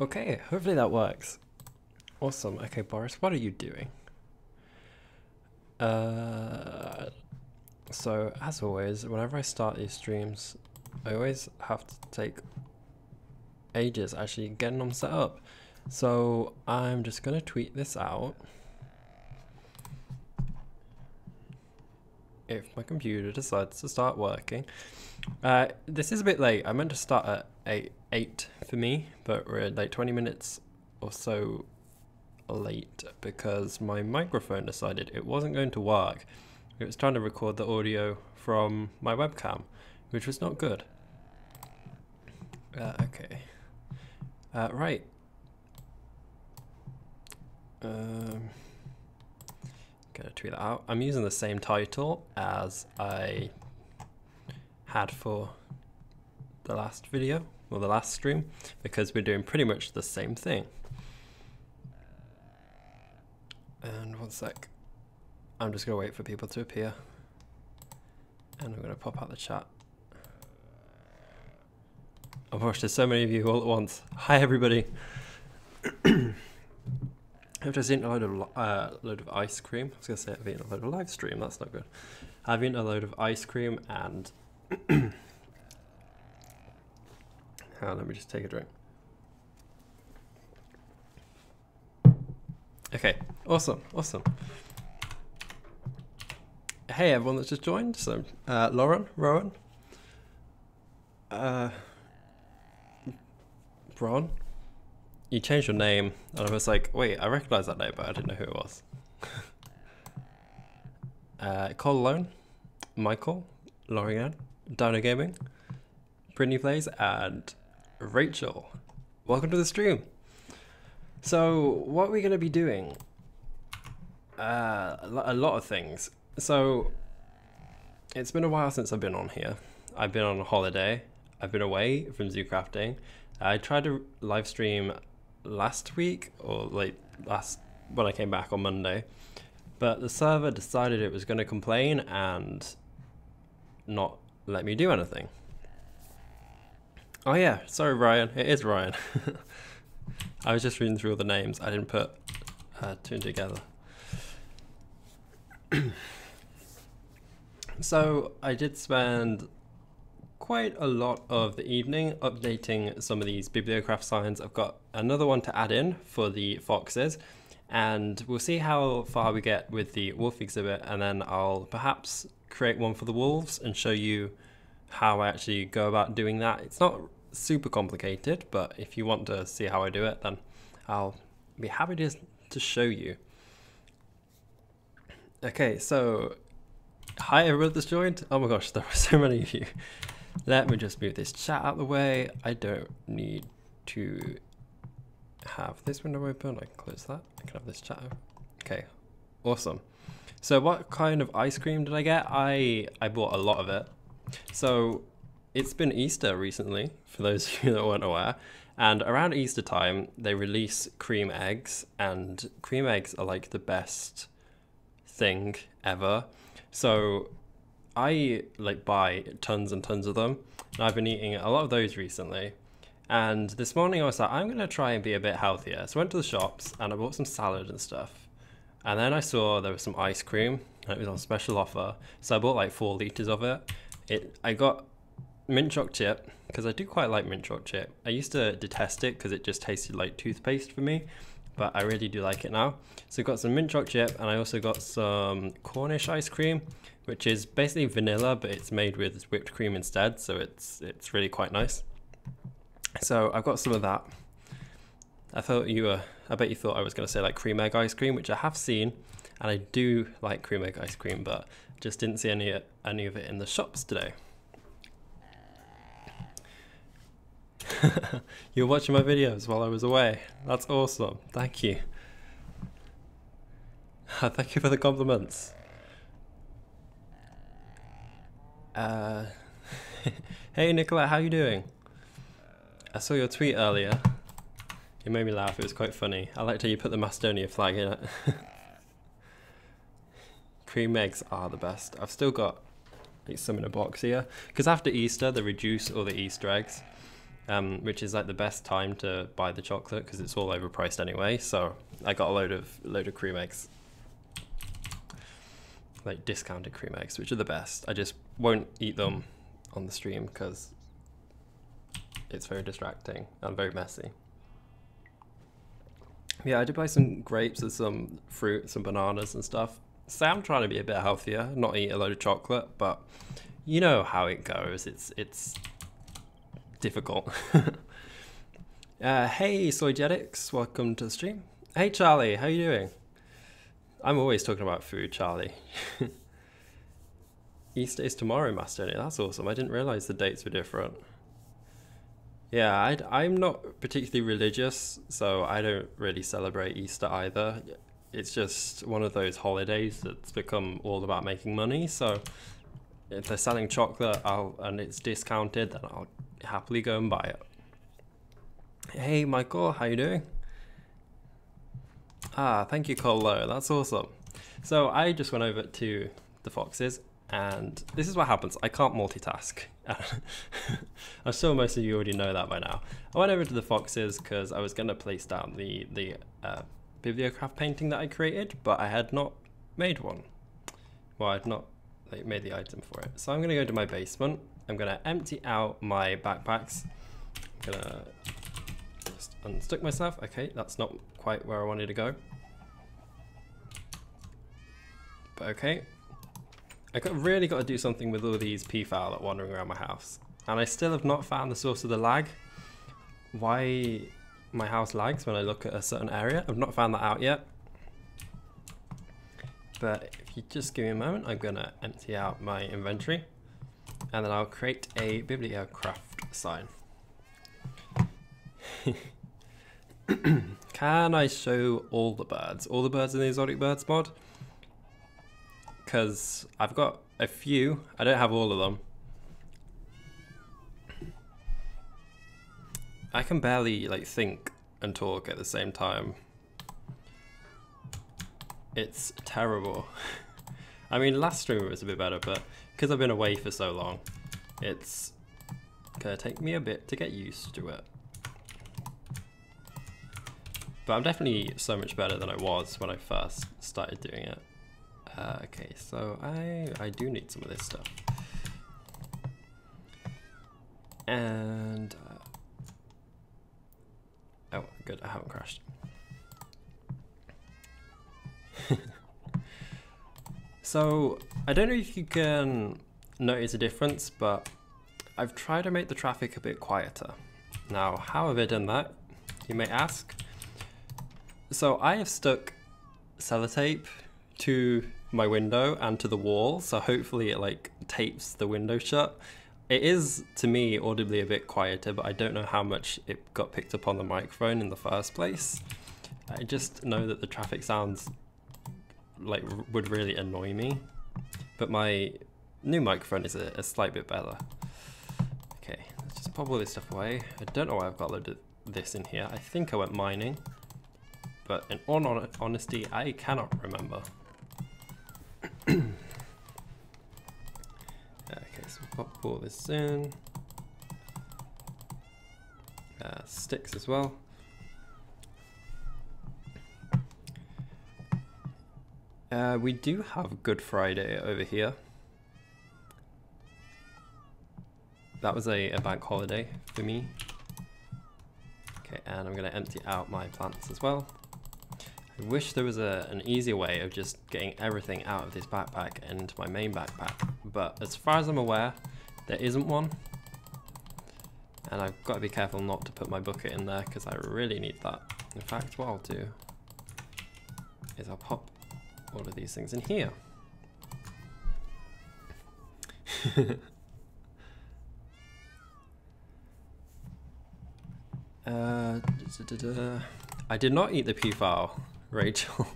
Okay, hopefully that works. Awesome. Okay, Boris, what are you doing? So as always, whenever I start these streams, I always have to take ages actually getting them set up. So I'm just gonna tweet this out. If my computer decides to start working. This is a bit late. I meant to start at 8 for me, but we're like 20 minutes or so late because my microphone decided it wasn't going to work. It was trying to record the audio from my webcam, which was not good. Okay. Right. Gonna tweet that out. I'm using the same title as I had for the last video, or the last stream, because we're doing pretty much the same thing. And 1 sec. I'm just gonna wait for people to appear. And I'm gonna pop out the chat. Oh gosh, there's so many of you all at once. Hi everybody. I've just eaten a load of ice cream. I was gonna say I've eaten a load of live stream, that's not good. I've eaten a load of ice cream and let me just take a drink. Okay, awesome. Hey everyone that's just joined. So Lauren, Rowan, Bron, you changed your name and I was like, wait, I recognize that name, but I didn't know who it was. Colone, Michael, Lorianne, Dino Gaming, Brittany Plays, and Rachel. Welcome to the stream. So what are we going to be doing? A lot of things. So it's been a while since I've been on here. I've been on a holiday. I've been away from ZooCrafting. I tried to live stream last week, or like when I came back on Monday, but the server decided it was going to complain and not let me do anything. Oh yeah, sorry Ryan, it is Ryan. I was just reading through all the names. I didn't put two together. So I did spend quite a lot of the evening updating some of these bibliocraft signs. I've got another one to add in for the foxes, and we'll see how far we get with the wolf exhibit, and then I'll perhaps create one for the wolves and show you how I actually go about doing that. It's not super complicated, but if you want to see how I do it, then I'll be happy to show you. Okay, so hi everyone that's joined. Oh my gosh, there are so many of you. Let me just move this chat out of the way. I don't need to have this window open. I can close that. I can have this chat open. Okay, awesome. So what kind of ice cream did I get? I bought a lot of it. So it's been Easter recently, for those of you that weren't aware. And around Easter time, they release cream eggs, and cream eggs are like the best thing ever. So I like buy tons and tons of them, and I've been eating a lot of those recently. And this morning I was like, I'm gonna try and be a bit healthier. So I went to the shops and I bought some salad and stuff. And then I saw there was some ice cream and it was on special offer. So I bought like 4 liters of it. I got mint choc chip because I do quite like mint choc chip. I used to detest it because it just tasted like toothpaste for me, but I really do like it now. So I got some mint choc chip, and I also got some Cornish ice cream, which is basically vanilla, but it's made with whipped cream instead, so it's really quite nice. So I've got some of that. I bet you thought I was going to say like cream egg ice cream, which I have seen, and I do like cream egg ice cream, but just didn't see any of it in the shops today. You're watching my videos while I was away. That's awesome. Thank you. Thank you for the compliments. Hey Nicola, how you doing? I saw your tweet earlier. It made me laugh. It was quite funny. I liked how you put the Macedonia flag in it. Cream eggs are the best. I've still got like some in a box here, because after Easter they reduce all the Easter eggs. which is like the best time to buy the chocolate because it's all overpriced anyway. So I got a load of cream eggs, like discounted cream eggs, which are the best. I just won't eat them on the stream because it's very distracting and very messy. Yeah, I did buy some grapes and some fruit, some bananas and stuff. So I'm trying to be a bit healthier, not eat a load of chocolate, but you know how it goes. It's difficult. Hey, Soygetics, welcome to the stream. Hey, Charlie, how you doing? I'm always talking about food, Charlie. Easter is tomorrow, Master. That's awesome. I didn't realize the dates were different. Yeah, I'm not particularly religious, so I don't really celebrate Easter either. It's just one of those holidays that's become all about making money. So if they're selling chocolate and it's discounted, then I'll happily go and buy it. Hey, Michael, how you doing? Ah, thank you, Colo. That's awesome. So I just went over to the foxes, and this is what happens. I can't multitask. I'm sure most of you already know that by now. I went over to the foxes because I was going to place down the bibliocraft painting that I created, but I had not made one. Well, I'd not made the item for it. So I'm going to go to my basement. I'm going to empty out my backpacks. I'm going to just unstick myself. Okay, that's not quite where I wanted to go. But okay. Really got to do something with all these peafowl that are wandering around my house. And I still have not found the source of the lag. Why my house lags when I look at a certain area. I've not found that out yet. But if you just give me a moment, I'm going to empty out my inventory. And then I'll create a bibliocraft sign. Can I show all the birds? All the birds in the exotic birds mod? Because I've got a few. I don't have all of them. I can barely like think and talk at the same time. It's terrible. I mean, last stream was a bit better, but because I've been away for so long, it's gonna take me a bit to get used to it. But I'm definitely so much better than I was when I first started doing it. Okay, so I do need some of this stuff. And oh, good, I haven't crashed. So I don't know if you can notice a difference, but I've tried to make the traffic a bit quieter. Now, how have I done that, you may ask? So I have stuck sellotape to my window and to the wall, so hopefully it like tapes the window shut. It is, to me, audibly a bit quieter, but I don't know how much it got picked up on the microphone in the first place. I just know that the traffic sounds like would really annoy me, but my new microphone is a slight bit better. Okay, let's just pop all this stuff away. I don't know why I've got a load of this in here. I think I went mining, but in all honesty, I cannot remember. Okay, so we'll pop all this in. Sticks as well. We do have Good Friday over here. That was a bank holiday for me. Okay, and I'm going to empty out my plants as well. I wish there was an easier way of just getting everything out of this backpack into my main backpack, but as far as I'm aware, there isn't one. And I've got to be careful not to put my bucket in there because I really need that. In fact, what I'll do is I'll pop all of these things in here. I did not eat the peafowl, Rachel.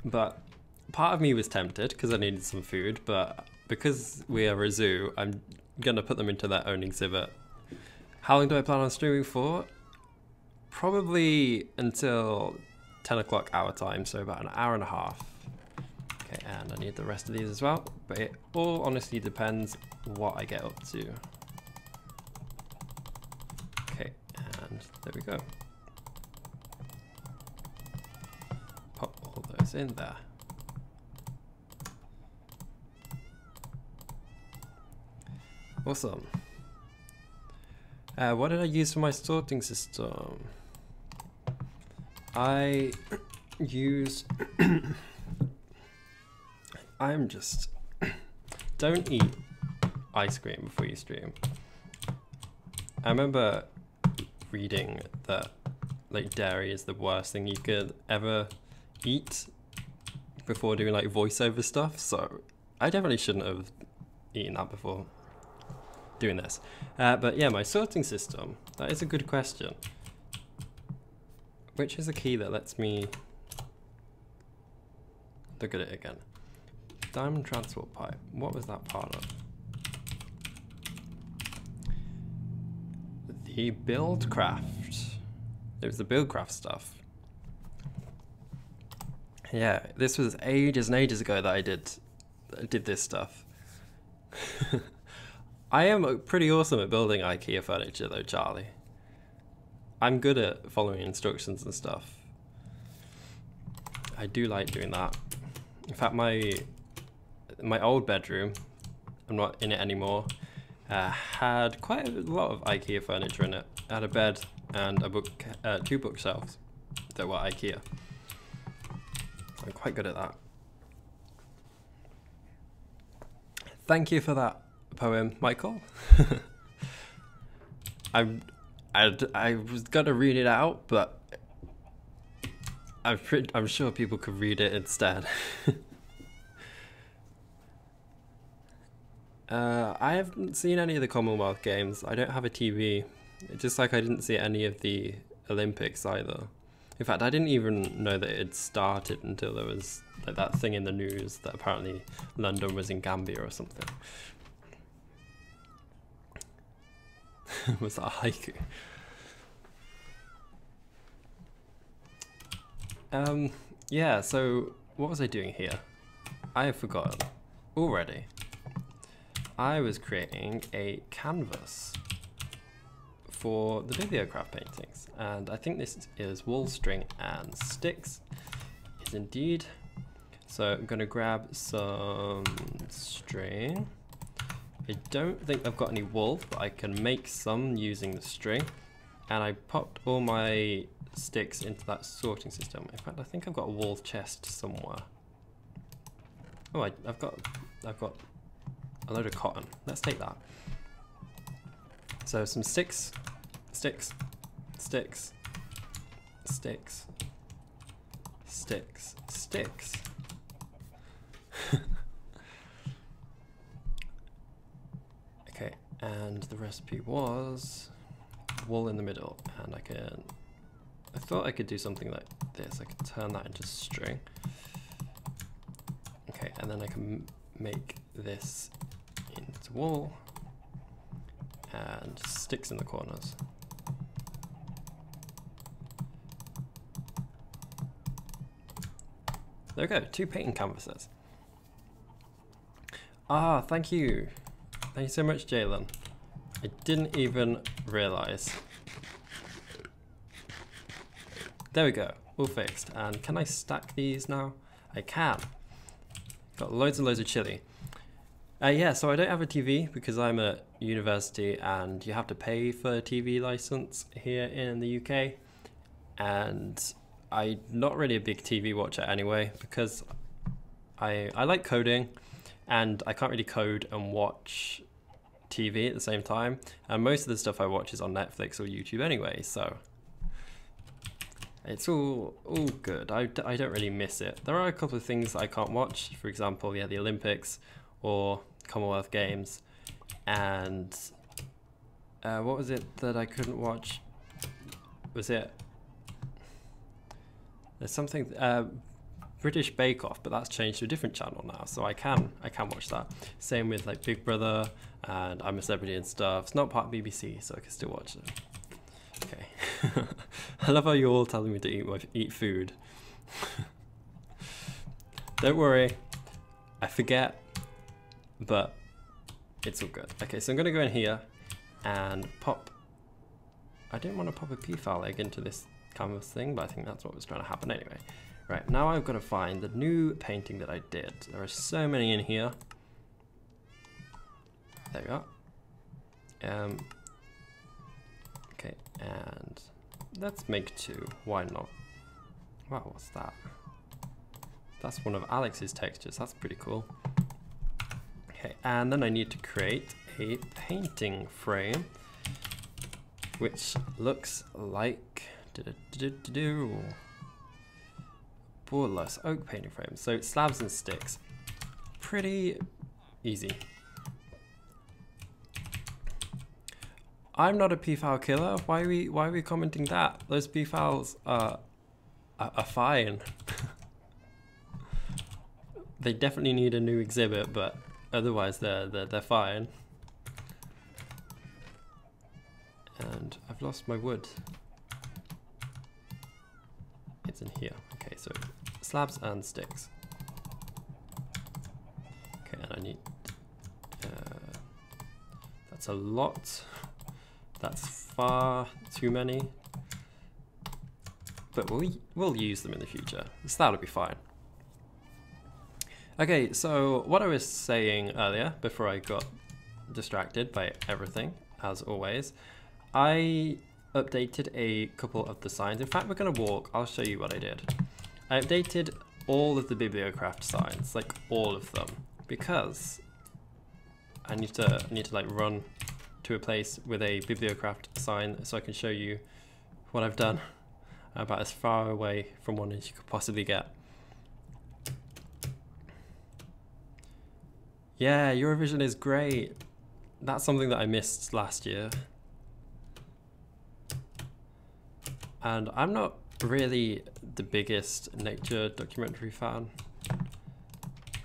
But part of me was tempted because I needed some food, but because we are a zoo, I'm gonna put them into their own exhibit. How long do I plan on streaming for? Probably until 10 o'clock our time, so about an hour and a half. Okay, and I need the rest of these as well, but it all honestly depends what I get up to. And there we go. Pop all those in there. Awesome. What did I use for my sorting system? I use... I'm just... Don't eat ice cream before you stream. I remember reading that like dairy is the worst thing you could ever eat before doing like voiceover stuff, so I definitely shouldn't have eaten that before doing this. But yeah, my sorting system, that is a good question. Which is a key that lets me look at it again. Diamond transport pipe, what was that part of? The BuildCraft. It was the BuildCraft stuff. Yeah, this was ages and ages ago that I did this stuff. I am pretty awesome at building IKEA furniture though, Charlie. I'm good at following instructions and stuff. I do like doing that. In fact, my old bedroom, I'm not in it anymore, had quite a lot of IKEA furniture in it. I had a bed and a two bookshelves that were IKEA. So I'm quite good at that. Thank you for that poem, Michael. I was gonna read it out, but I'm sure people could read it instead. I haven't seen any of the Commonwealth Games. I don't have a TV. Just like I didn't see any of the Olympics either. In fact, I didn't even know that it had started until there was like that thing in the news that apparently London was in Gambia or something. Was that a haiku? Yeah, so what was I doing here? I have forgotten already. I was creating a canvas for the Bibliocraft paintings, and I think this is wool, string and sticks. Is indeed. So I'm going to grab some string. I don't think I've got any wool, but I can make some using the string, and I popped all my sticks into that sorting system. In fact, I think I've got a wool chest somewhere. Oh, I've got a load of cotton. Let's take that. So some sticks, sticks, sticks, sticks, sticks, sticks. Okay, and the recipe was wool in the middle, and I thought I could do something like this. I could turn that into string. Okay, and then I can make this into wool and sticks in the corners. There we go, 2 painting canvases. Ah, thank you. Thank you so much, Jalen. I didn't even realize. There we go, all fixed. And can I stack these now? I can. Got loads and loads of chili. Yeah, so I don't have a TV because I'm at university and you have to pay for a TV license here in the UK. And I'm not really a big TV watcher anyway because I like coding and I can't really code and watch TV at the same time. And most of the stuff I watch is on Netflix or YouTube anyway, so it's all good. I don't really miss it. There are a couple of things I can't watch. For example, yeah, the Olympics or Commonwealth Games. And what was it that I couldn't watch? Was it? There's something British Bake Off, but that's changed to a different channel now, so I can watch that. Same with like Big Brother and I'm a Celebrity and stuff. It's not part of BBC, so I can still watch it. Okay. I love how you're all telling me to eat food. Don't worry, I forget, but it's all good. Okay, so I'm gonna go in here and pop I didn't want to pop a peafowl egg into this canvas thing, but I think that's what was trying to happen anyway. Right, now I've got to find the new painting that I did. There are so many in here. There we are. Okay, and let's make 2. Why not? Wow, what's that? That's one of Alex's textures. That's pretty cool. Okay, and then I need to create a painting frame, which looks like borderless oak painting frame. So slabs and sticks. Pretty easy. I'm not a peafowl killer. Why are we commenting that? Those peafowls are fine. They definitely need a new exhibit, but otherwise they're fine. And I've lost my wood. It's in here. Okay, so slabs and sticks. Okay, and I need. That's a lot. That's far too many. But we'll use them in the future. So that'll be fine. Okay, so what I was saying earlier, before I got distracted by everything, as always, I updated a couple of the signs. In fact, we're going to walk. I'll show you what I did. I updated all of the Bibliocraft signs, like all of them, because I need to like run to a place with a Bibliocraft sign so I can show you what I've done. About as far away from one as you could possibly get. Yeah, Eurovision is great. That's something that I missed last year. And I'm not really the biggest nature documentary fan.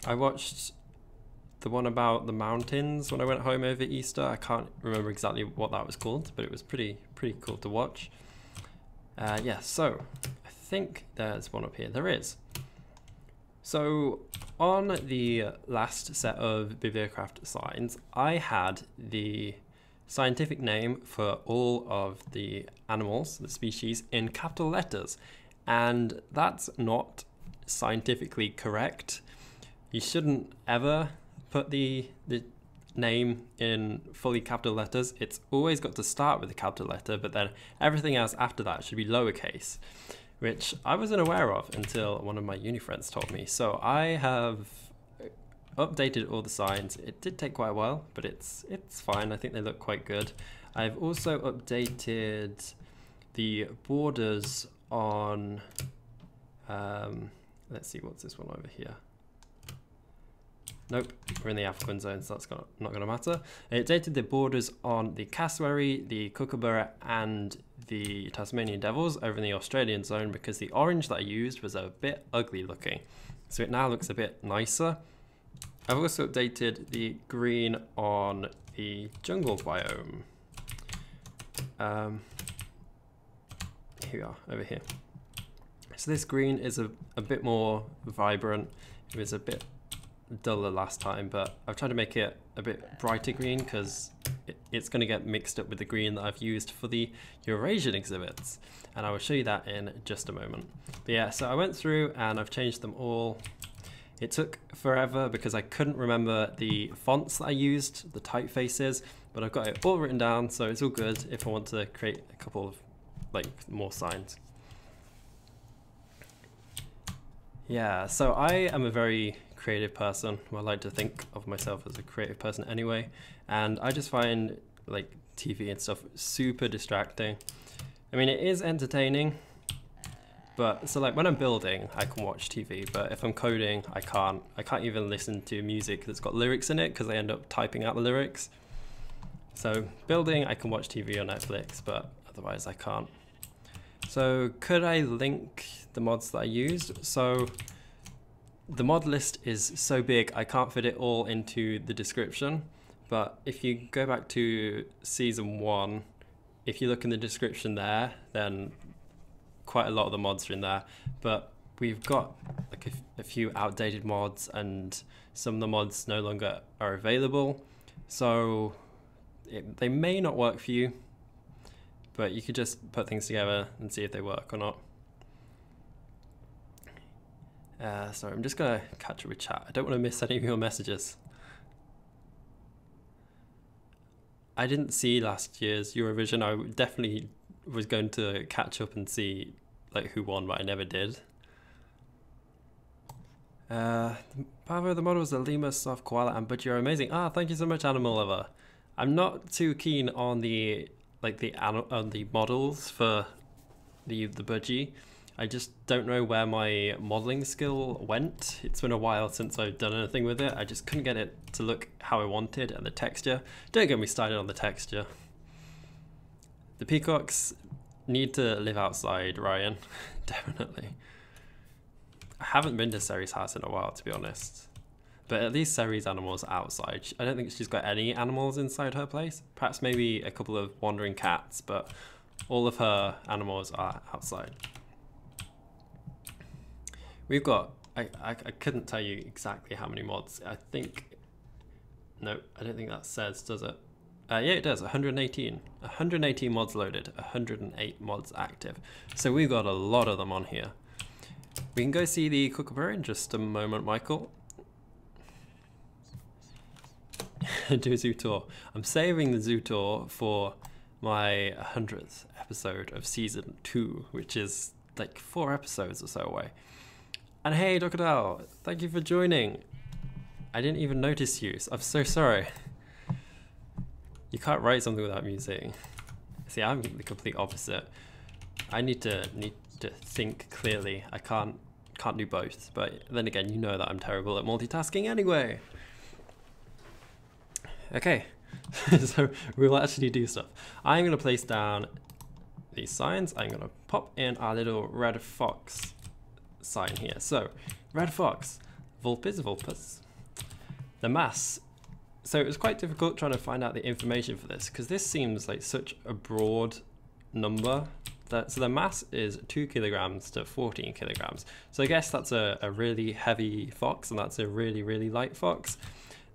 I watched the one about the mountains when I went home over Easter. I can't remember exactly what that was called, but it was pretty cool to watch. Yeah, so I think there's one up here. There is. So on the last set of Bibliocraft signs, I had the scientific name for all of the animals, the species, in capital letters. And that's not scientifically correct. You shouldn't ever put the name in fully capital letters. It's always got to start with a capital letter, but then everything else after that should be lowercase, which I wasn't aware of until one of my uni friends told me. So I have updated all the signs. It did take quite a while, but it's fine. I think they look quite good. I've also updated the borders on, let's see, what's this one over here? Nope, we're in the African zone, so that's not going to matter. I updated the borders on the cassowary, the kookaburra, and the Tasmanian devils over in the Australian zone because the orange that I used was a bit ugly looking. So it now looks a bit nicer. I've also updated the green on the jungle biome. Here we are, over here. So this green is a bit more vibrant. It was a bit duller last time, but I've tried to make it a bit brighter green because it's going to get mixed up with the green that I've used for the Eurasian exhibits, and I will show you that in just a moment. But yeah, so I went through and I've changed them all. It took forever because I couldn't remember the fonts that I used, the typefaces, but I've got it all written down, so it's all good if I want to create a couple of like more signs. Yeah, so I am a very creative person. Well, I like to think of myself as a creative person anyway, and I just find like TV and stuff super distracting. I mean, it is entertaining, but so like when I'm building, I can watch TV, but if I'm coding, I can't even listen to music that's got lyrics in it because I end up typing out the lyrics. So building, I can watch TV on Netflix, but otherwise I can't. So could I link the mods that I used? So the mod list is so big, I can't fit it all into the description. But if you go back to season 1, if you look in the description there, then quite a lot of the mods are in there. But we've got like a few outdated mods, and some of the mods no longer are available. So they may not work for you, but you could just put things together and see if they work or not. Sorry, I'm just gonna catch up with chat. I don't want to miss any of your messages. I didn't see last year's Eurovision. I definitely was going to catch up and see like who won, but I never did. Pavo, the models are Lima, Soft, Koala, and Budgie are amazing. Ah, thank you so much, Animal Lover. I'm not too keen on the models for the Budgie. I just don't know where my modeling skill went. It's been a while since I've done anything with it. I just couldn't get it to look how I wanted, and the texture. Don't get me started on the texture. The peacocks need to live outside, Ryan. Definitely. I haven't been to Seri's house in a while, to be honest. But at least Seri's animals are outside. I don't think she's got any animals inside her place. Perhaps maybe a couple of wandering cats, but all of her animals are outside. We've got, I couldn't tell you exactly how many mods. I think, no, I don't think that says, does it? Yeah, it does, 118. 118 mods loaded, 108 mods active. So we've got a lot of them on here. We can go see the Kookaburra in just a moment, Michael. Do a zoo tour. I'm saving the zoo tour for my 100th episode of season 2, which is like 4 episodes or so away. And hey, Docadal, thank you for joining. I didn't even notice you. I'm so sorry. You can't write something without music. See, I'm the complete opposite. I need to think clearly. I can't do both. But then again, you know that I'm terrible at multitasking anyway. Okay, so we'll actually do stuff. I'm gonna place down these signs. I'm gonna pop in our little red fox sign here. So, red fox, vulpes, vulpes. The mass. So it was quite difficult trying to find out the information for this because this seems like such a broad number. So the mass is 2 kilograms to 14 kilograms. So I guess that's a really heavy fox and that's a really, really light fox.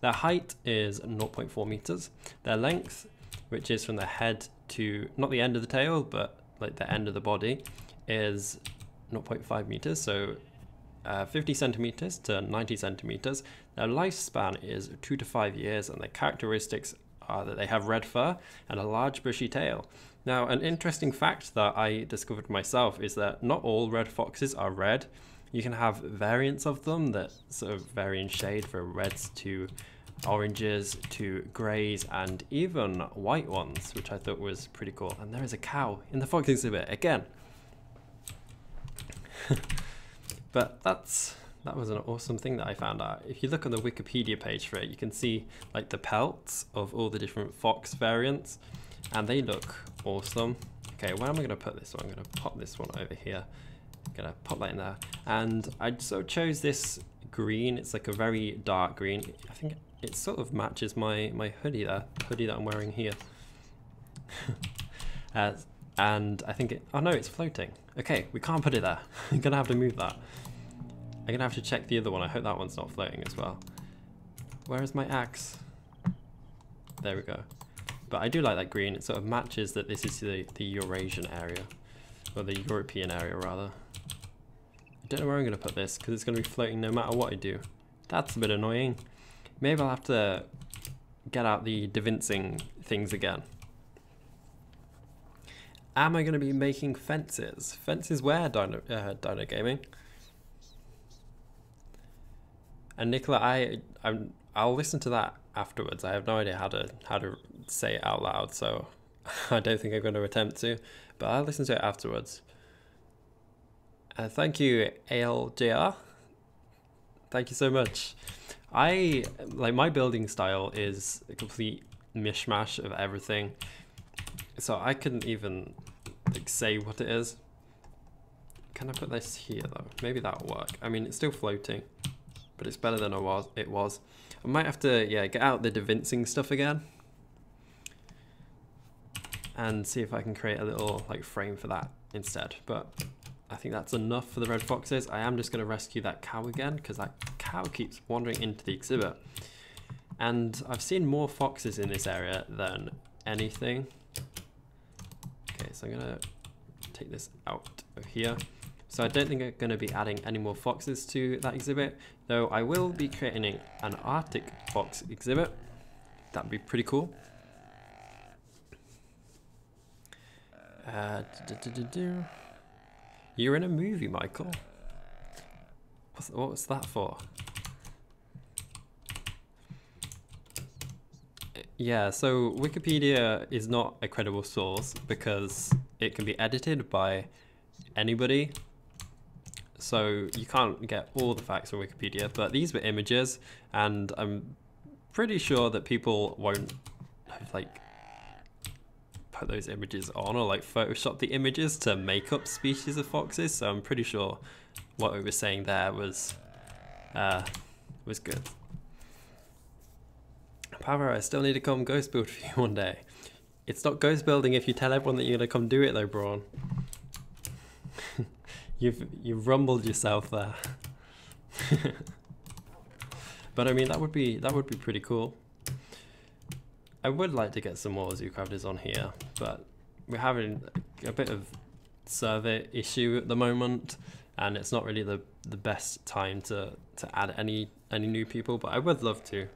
Their height is 0.4 meters. Their length, which is from the head to, not the end of the tail, but like the end of the body, is 0.5 meters. So 50 centimeters to 90 centimeters. Their lifespan is 2 to 5 years, and their characteristics are that they have red fur and a large bushy tail. Now, an interesting fact that I discovered myself is that not all red foxes are red. You can have variants of them that sort of vary in shade, from reds to oranges to greys and even white ones, which I thought was pretty cool. And there is a cow in the fox exhibit again. But that was an awesome thing that I found out. If you look on the Wikipedia page for it, you can see like the pelts of all the different fox variants, and they look awesome. Okay, where am I gonna put this one? I'm gonna pop this one over here. I'm gonna pop that in there. And I sort of chose this green. It's like a very dark green. I think it sort of matches my hoodie there, hoodie that I'm wearing here. And I think oh no, it's floating. Okay, we can't put it there. I'm gonna have to move that. I'm gonna have to check the other one. I hope that one's not floating as well. Where is my axe? There we go. But I do like that green. It sort of matches that this is the Eurasian area, or the European area rather. I don't know where I'm gonna put this because it's gonna be floating no matter what I do. That's a bit annoying. Maybe I'll have to get out the devincing things again. Am I gonna be making fences? Fences where, Dino Gaming? And Nicola, I'll listen to that afterwards. I have no idea how to say it out loud, so I don't think I'm going to attempt to, but I'll listen to it afterwards. Thank you, ALJR. Thank you so much. My building style is a complete mishmash of everything, so I couldn't even like say what it is. Can I put this here though? Maybe that'll work. I mean, it's still floating, but it's better than it was. I might have to, yeah, get out the devincing stuff again and see if I can create a little like frame for that instead. But I think that's enough for the red foxes. I am just going to rescue that cow again because that cow keeps wandering into the exhibit. And I've seen more foxes in this area than anything. Okay, so I'm gonna take this out of here. So I don't think I'm going to be adding any more foxes to that exhibit, though I will be creating an Arctic fox exhibit. That'd be pretty cool. You're in a movie, Michael. What's that for? Yeah, so Wikipedia is not a credible source because it can be edited by anybody. So you can't get all the facts from Wikipedia, but these were images, and I'm pretty sure that people won't like put those images on or like Photoshop the images to make up species of foxes. So I'm pretty sure what we were saying there was good. However, I still need to come ghost build for you one day. It's not ghost building if you tell everyone that you're gonna come do it though, Braun. You've rumbled yourself there. But I mean, that would be pretty cool. I would like to get some more ZooCrafters on here, but we're having a bit of server issue at the moment, and it's not really the best time to add any new people, but I would love to.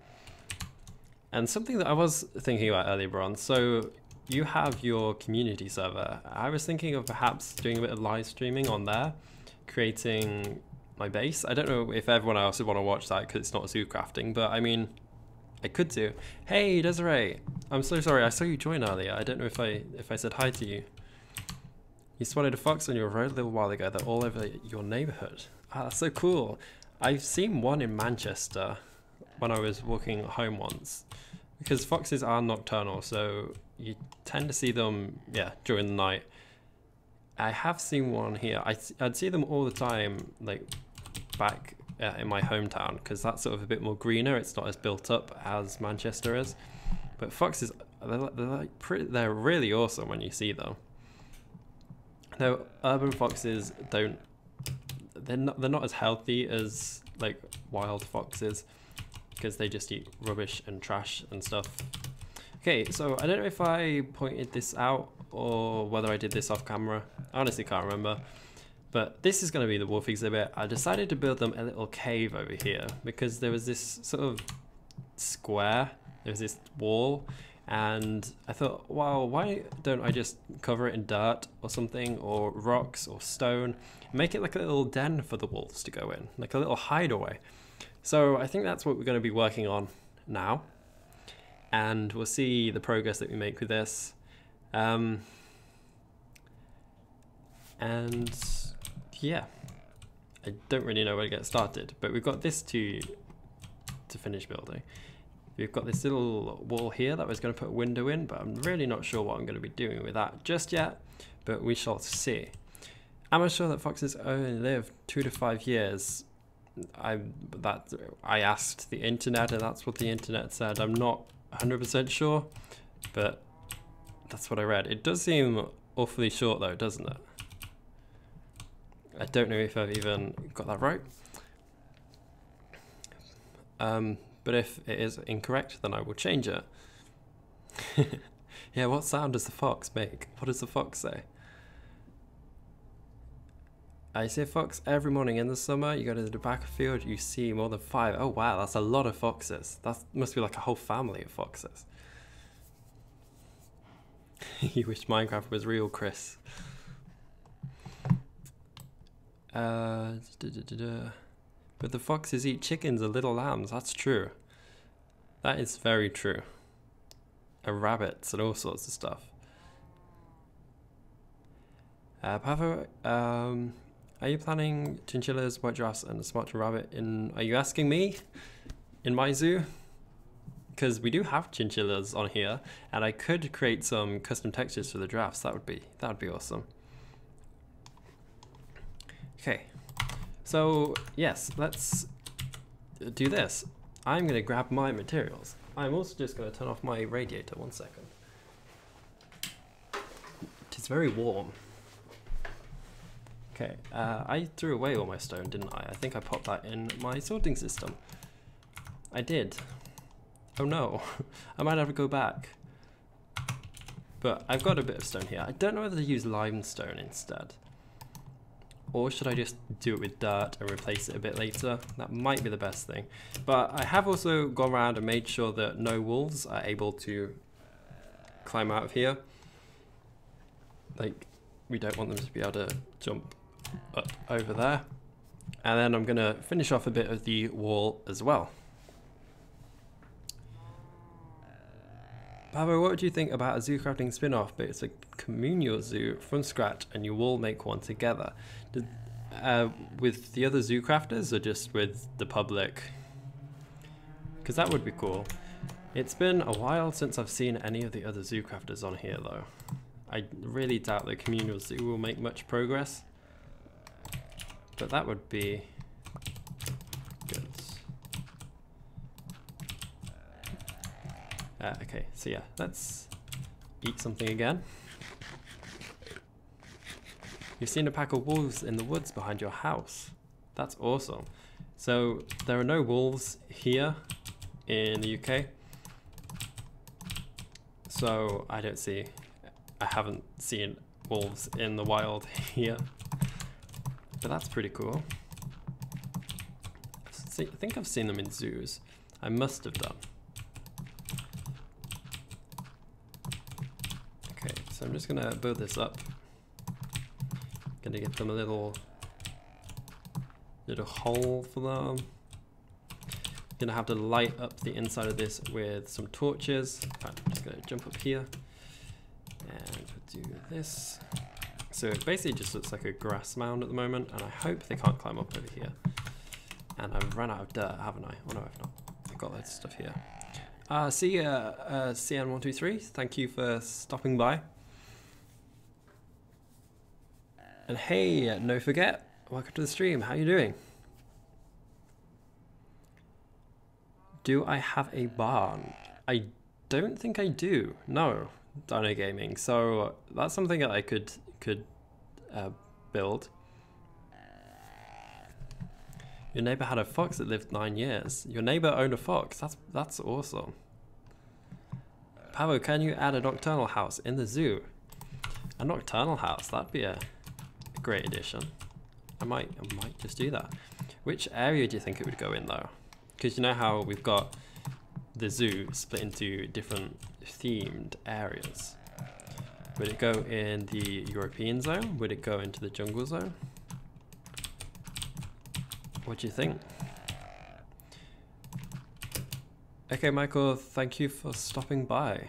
And something that I was thinking about earlier, Bron, so you have your community server. I was thinking of perhaps doing a bit of live streaming on there, creating my base. I don't know if everyone else would want to watch that because it's not ZooCrafting, but I mean, I could do. Hey, Desiree, I'm so sorry. I saw you join earlier. I don't know if I said hi to you. You spotted a fox on your road a little while ago. They're all over your neighborhood. Ah, that's so cool. I've seen one in Manchester when I was walking home once, because foxes are nocturnal, so you tend to see them, yeah, during the night. I have seen one here. I'd see them all the time, like back in my hometown, because that's sort of a bit more greener. It's not as built up as Manchester is. But foxes, they're really awesome when you see them. Though urban foxes they're not as healthy as like wild foxes, because they just eat rubbish and trash and stuff. Okay, so I don't know if I pointed this out or whether I did this off camera. I honestly can't remember. But this is going to be the wolf exhibit. I decided to build them a little cave over here because there was this sort of square, there was this wall, and I thought, well, why don't I just cover it in dirt or something, or rocks or stone, make it like a little den for the wolves to go in, like a little hideaway. So I think that's what we're going to be working on now, and we'll see the progress that we make with this. And yeah, I don't really know where to get started, but we've got this to finish building. We've got this little wall here that I was going to put a window in, but I'm really not sure what I'm going to be doing with that just yet, but we shall see. Am I sure that foxes only live 2 to 5 years? I asked the internet, and that's what the internet said. I'm not 100% sure, but that's what I read. It does seem awfully short though, doesn't it? I don't know if I've even got that right. But if it is incorrect, then I will change it. Yeah, what sound does the fox make? What does the fox say? I see a fox every morning in the summer. You go to the tobacco field, you see more than 5. Oh wow, that's a lot of foxes. That must be like a whole family of foxes. You wish Minecraft was real, Chris. But the foxes eat chickens and little lambs. That's true. That is very true. And rabbits and all sorts of stuff. Pavo, are you planning chinchillas, white giraffes, and a Sumatra rabbit in? Are you asking me? In my zoo? Because we do have chinchillas on here, and I could create some custom textures for the giraffes. That would be awesome. Okay, so yes, let's do this. I'm gonna grab my materials. I'm also just gonna turn off my radiator 1 second. It is very warm. Okay, I threw away all my stone, didn't I? I think I popped that in my sorting system. I did. Oh no, I might have to go back. But I've got a bit of stone here. I don't know whether to use limestone instead. Or should I just do it with dirt and replace it a bit later? That might be the best thing. But I have also gone around and made sure that no wolves are able to climb out of here. Like, we don't want them to be able to jump up over there. And then I'm going to finish off a bit of the wall as well. Pavo, what would you think about a ZooCrafting spin-off, but it's a communal zoo from scratch and you all make one together? With the other ZooCrafters or just with the public? Because that would be cool. It's been a while since I've seen any of the other ZooCrafters on here though. I really doubt the communal zoo will make much progress. But that would be good. Okay, so yeah, let's eat something again. You've seen a pack of wolves in the woods behind your house. That's awesome. So there are no wolves here in the UK. So I haven't seen wolves in the wild here. But that's pretty cool. I think I've seen them in zoos. I must have done. Okay, so I'm just gonna build this up. Gonna get them a little hole for them. Gonna have to light up the inside of this with some torches. I'm just gonna jump up here and do this. So it basically just looks like a grass mound at the moment, and I hope they can't climb up over here. And I've run out of dirt, haven't I? Oh no, I've not. I've got loads of stuff here. See CN123, thank you for stopping by. And hey, no forget, welcome to the stream, how you doing? Do I have a barn? I don't think I do, no, Dino Gaming. So that's something that I could build. Your neighbor had a fox that lived 9 years. Your neighbor owned a fox. That's awesome. Pavo, can you add a nocturnal house in the zoo? A nocturnal house, that'd be a great addition. I might just do that. Which area do you think it would go in though? Because you know how we've got the zoo split into different themed areas. Would it go in the European zone? Would it go into the jungle zone? What do you think? Okay, Michael, thank you for stopping by.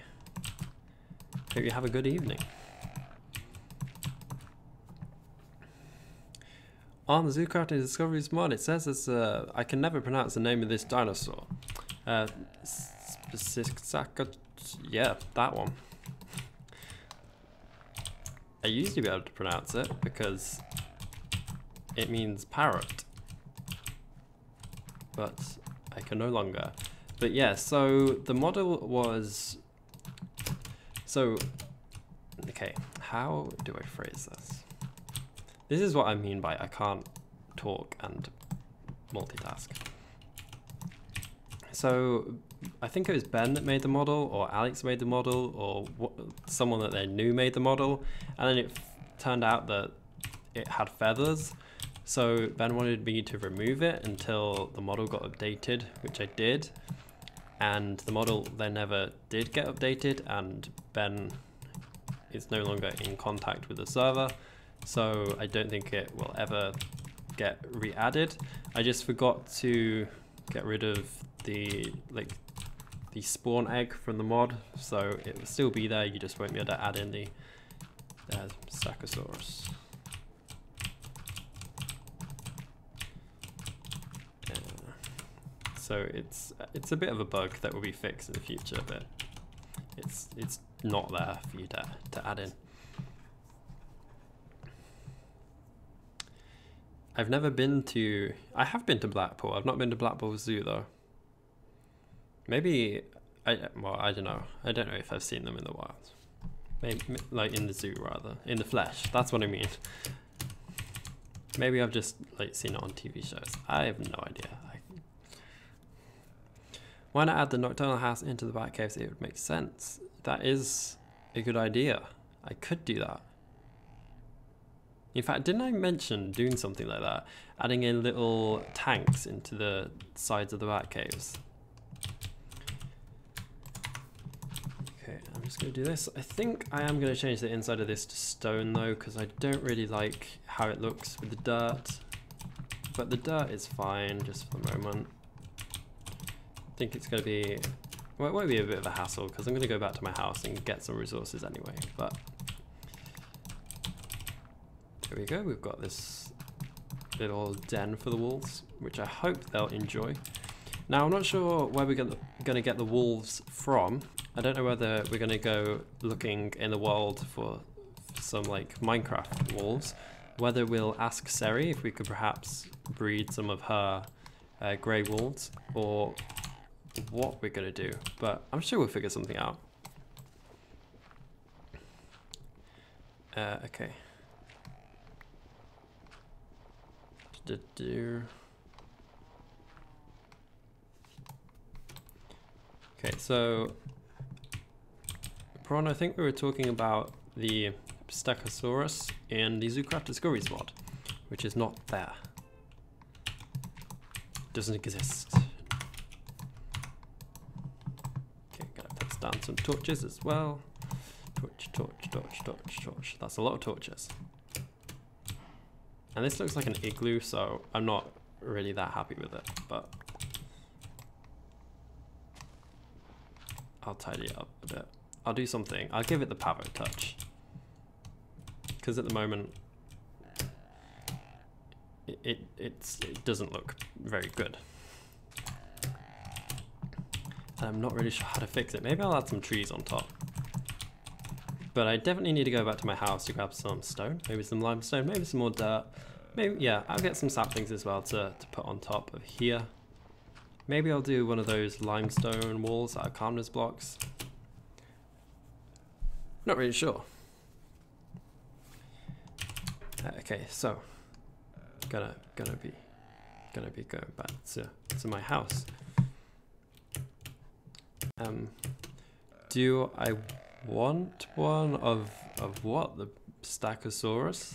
Hope you have a good evening. On the ZooCrafting Discoveries mod, it says it's I can never pronounce the name of this dinosaur. Yeah, that one. I used to be able to pronounce it because it means parrot, but I can no longer. But yeah, so the model was, okay, how do I phrase this? This is what I mean by I can't talk and multitask. So I think it was Ben that made the model, or Alex made the model, or someone that they knew made the model, and then it turned out that it had feathers. So Ben wanted me to remove it until the model got updated, which I did. And the model then never did get updated, and Ben is no longer in contact with the server. So I don't think it will ever get re-added. I just forgot to get rid of the spawn egg from the mod, so it will still be there, you just won't be able to add in the Stackosaurus. So it's a bit of a bug that will be fixed in the future, but it's not there for you to add in. I have been to Blackpool. I've not been to Blackpool Zoo though. Maybe, well, I don't know. I don't know if I've seen them in the wild. Maybe, like in the zoo rather, in the flesh. That's what I mean. Maybe I've just seen it on TV shows. I have no idea. Why not add the nocturnal house into the Batcave? It would make sense. That is a good idea. I could do that. In fact, didn't I mention doing something like that? Adding in little tanks into the sides of the bat caves. Okay, I'm just going to do this. I think I am going to change the inside of this to stone though, because I don't really like how it looks with the dirt. But the dirt is fine just for the moment. I think it's going to be, well, it won't be a bit of a hassle because I'm going to go back to my house and get some resources anyway. But there we go, we've got this little den for the wolves, which I hope they'll enjoy. Now, I'm not sure where we're going to get the wolves from. I don't know whether we're going to go looking in the world for some like Minecraft wolves, whether we'll ask Seri if we could perhaps breed some of her grey wolves, or what we're going to do, but I'm sure we'll figure something out. Okay. Okay, so Prawn, I think we were talking about the Stegosaurus in the ZooCraft Discoveries mod, which is not there. Doesn't exist. Okay, gotta place down some torches as well. Torch, torch, torch, torch, torch. That's a lot of torches. And this looks like an igloo, so I'm not really that happy with it, but I'll tidy it up a bit. I'll do something. I'll give it the Pavo touch. Because at the moment, it doesn't look very good. And I'm not really sure how to fix it. Maybe I'll add some trees on top. But I definitely need to go back to my house to grab some stone. Maybe some limestone, maybe some more dirt. Maybe, yeah, I'll get some saplings as well to put on top of here. Maybe I'll do one of those limestone walls out of calmness blocks. Not really sure. Okay, so gonna be going back to my house. Do I want one of what? The Stegosaurus?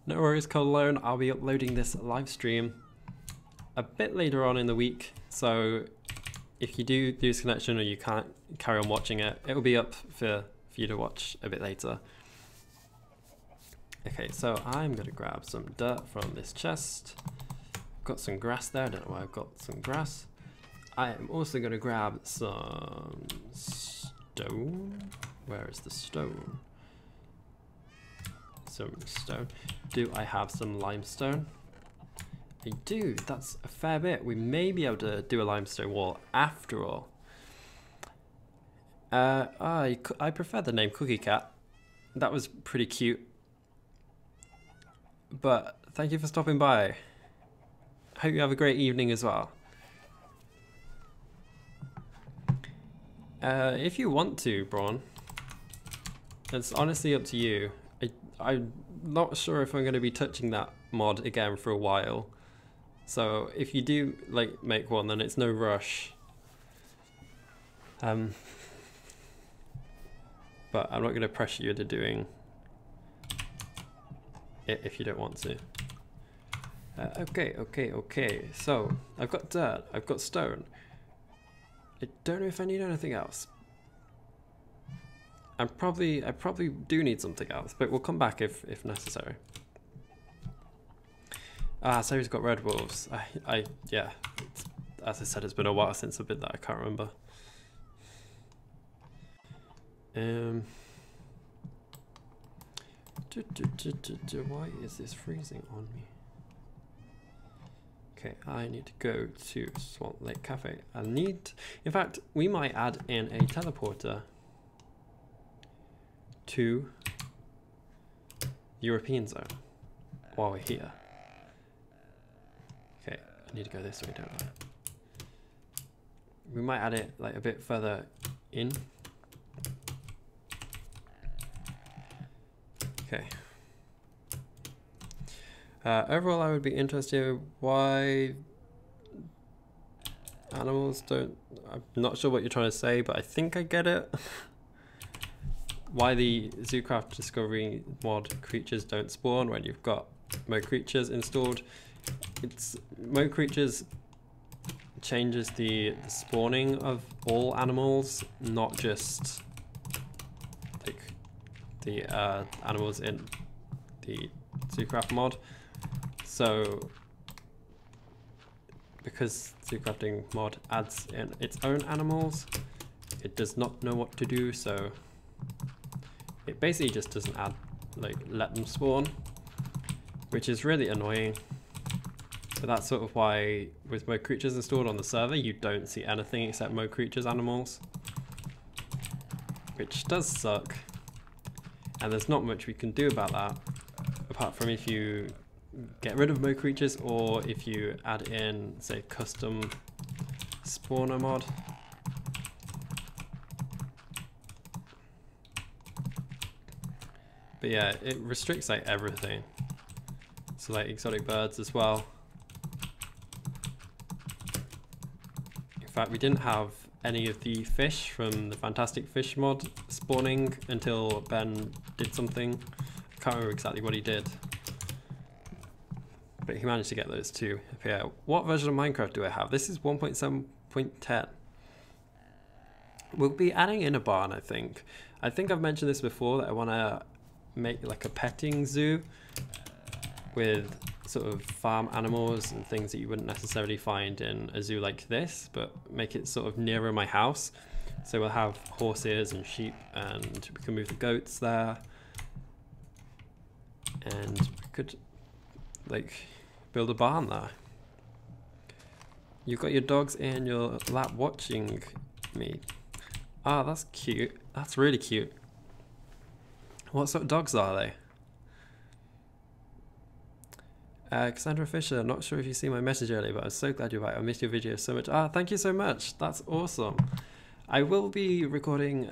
No worries, Colone. I'll be uploading this live stream a bit later on in the week, so if you do lose connection or you can't carry on watching it, it'll be up for you to watch a bit later. Okay, so I'm gonna grab some dirt from this chest. Got some grass there, I don't know why I've got some grass. I am also gonna grab some stone. Where is the stone? Some stone. Do I have some limestone? I do, that's a fair bit. We may be able to do a limestone wall after all. I prefer the name Cookie Cat. That was pretty cute. But thank you for stopping by. Hope you have a great evening as well. If you want to, Braun, it's honestly up to you. I'm not sure if I'm going to be touching that mod again for a while. So if you do like make one, then it's no rush. But I'm not going to pressure you into doing it if you don't want to. Okay. So I've got dirt, I've got stone. I don't know if I need anything else. I probably do need something else, but we'll come back if necessary. So he's got red wolves. Yeah. As I said, it's been a while since I've been there. I can't remember. Why is this freezing on me? Okay, I need to go to Swamp Lake Cafe. In fact, we might add in a teleporter to European Zone while we're here. Okay, I need to go this way, don't I? We might add it like a bit further in. Okay. Overall, I would be interested why animals don't... I'm not sure what you're trying to say, but I think I get it. Why the ZooCraft Discovery mod creatures don't spawn when you've got Mo Creatures installed. It's Mo Creatures changes the spawning of all animals, not just like the animals in the ZooCraft mod. So because ZooCrafting mod adds in its own animals, it does not know what to do, so it basically just doesn't add, like, let them spawn, which is really annoying. But that's sort of why with Mo Creatures installed on the server, you don't see anything except Mo Creatures animals, which does suck. And there's not much we can do about that, apart from if you get rid of Mo Creatures or if you add in, say, custom spawner mod. But yeah, it restricts like everything. So like exotic birds as well. In fact, we didn't have any of the fish from the Fantastic Fish mod spawning until Ben did something. I can't remember exactly what he did, but he managed to get those too. Okay, what version of Minecraft do I have? This is 1.7.10. We'll be adding in a barn, I think. I think I've mentioned this before, that I want to make like a petting zoo with sort of farm animals and things that you wouldn't necessarily find in a zoo like this, but make it sort of nearer my house. So we'll have horses and sheep, and we can move the goats there, and we could like build a barn there. You've got your dogs in your lap watching me. Ah, that's cute. That's really cute. What sort of dogs are they? Cassandra Fisher, not sure if you see my message earlier, but I'm so glad you're back. I missed your video so much. Ah, thank you so much. That's awesome. I will be recording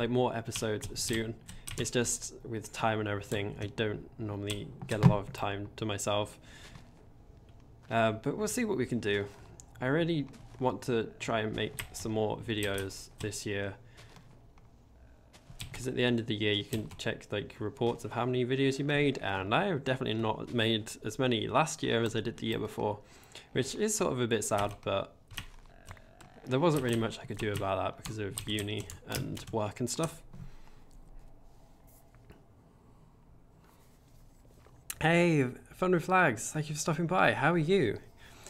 more episodes soon. It's just with time and everything, I don't normally get a lot of time to myself. But we'll see what we can do. I really want to try and make some more videos this year, because at the end of the year you can check like reports of how many videos you made, and I have definitely not made as many last year as I did the year before, which is sort of a bit sad, but there wasn't really much I could do about that because of uni and work and stuff. Hey, Fun with Flags, thank you for stopping by. How are you?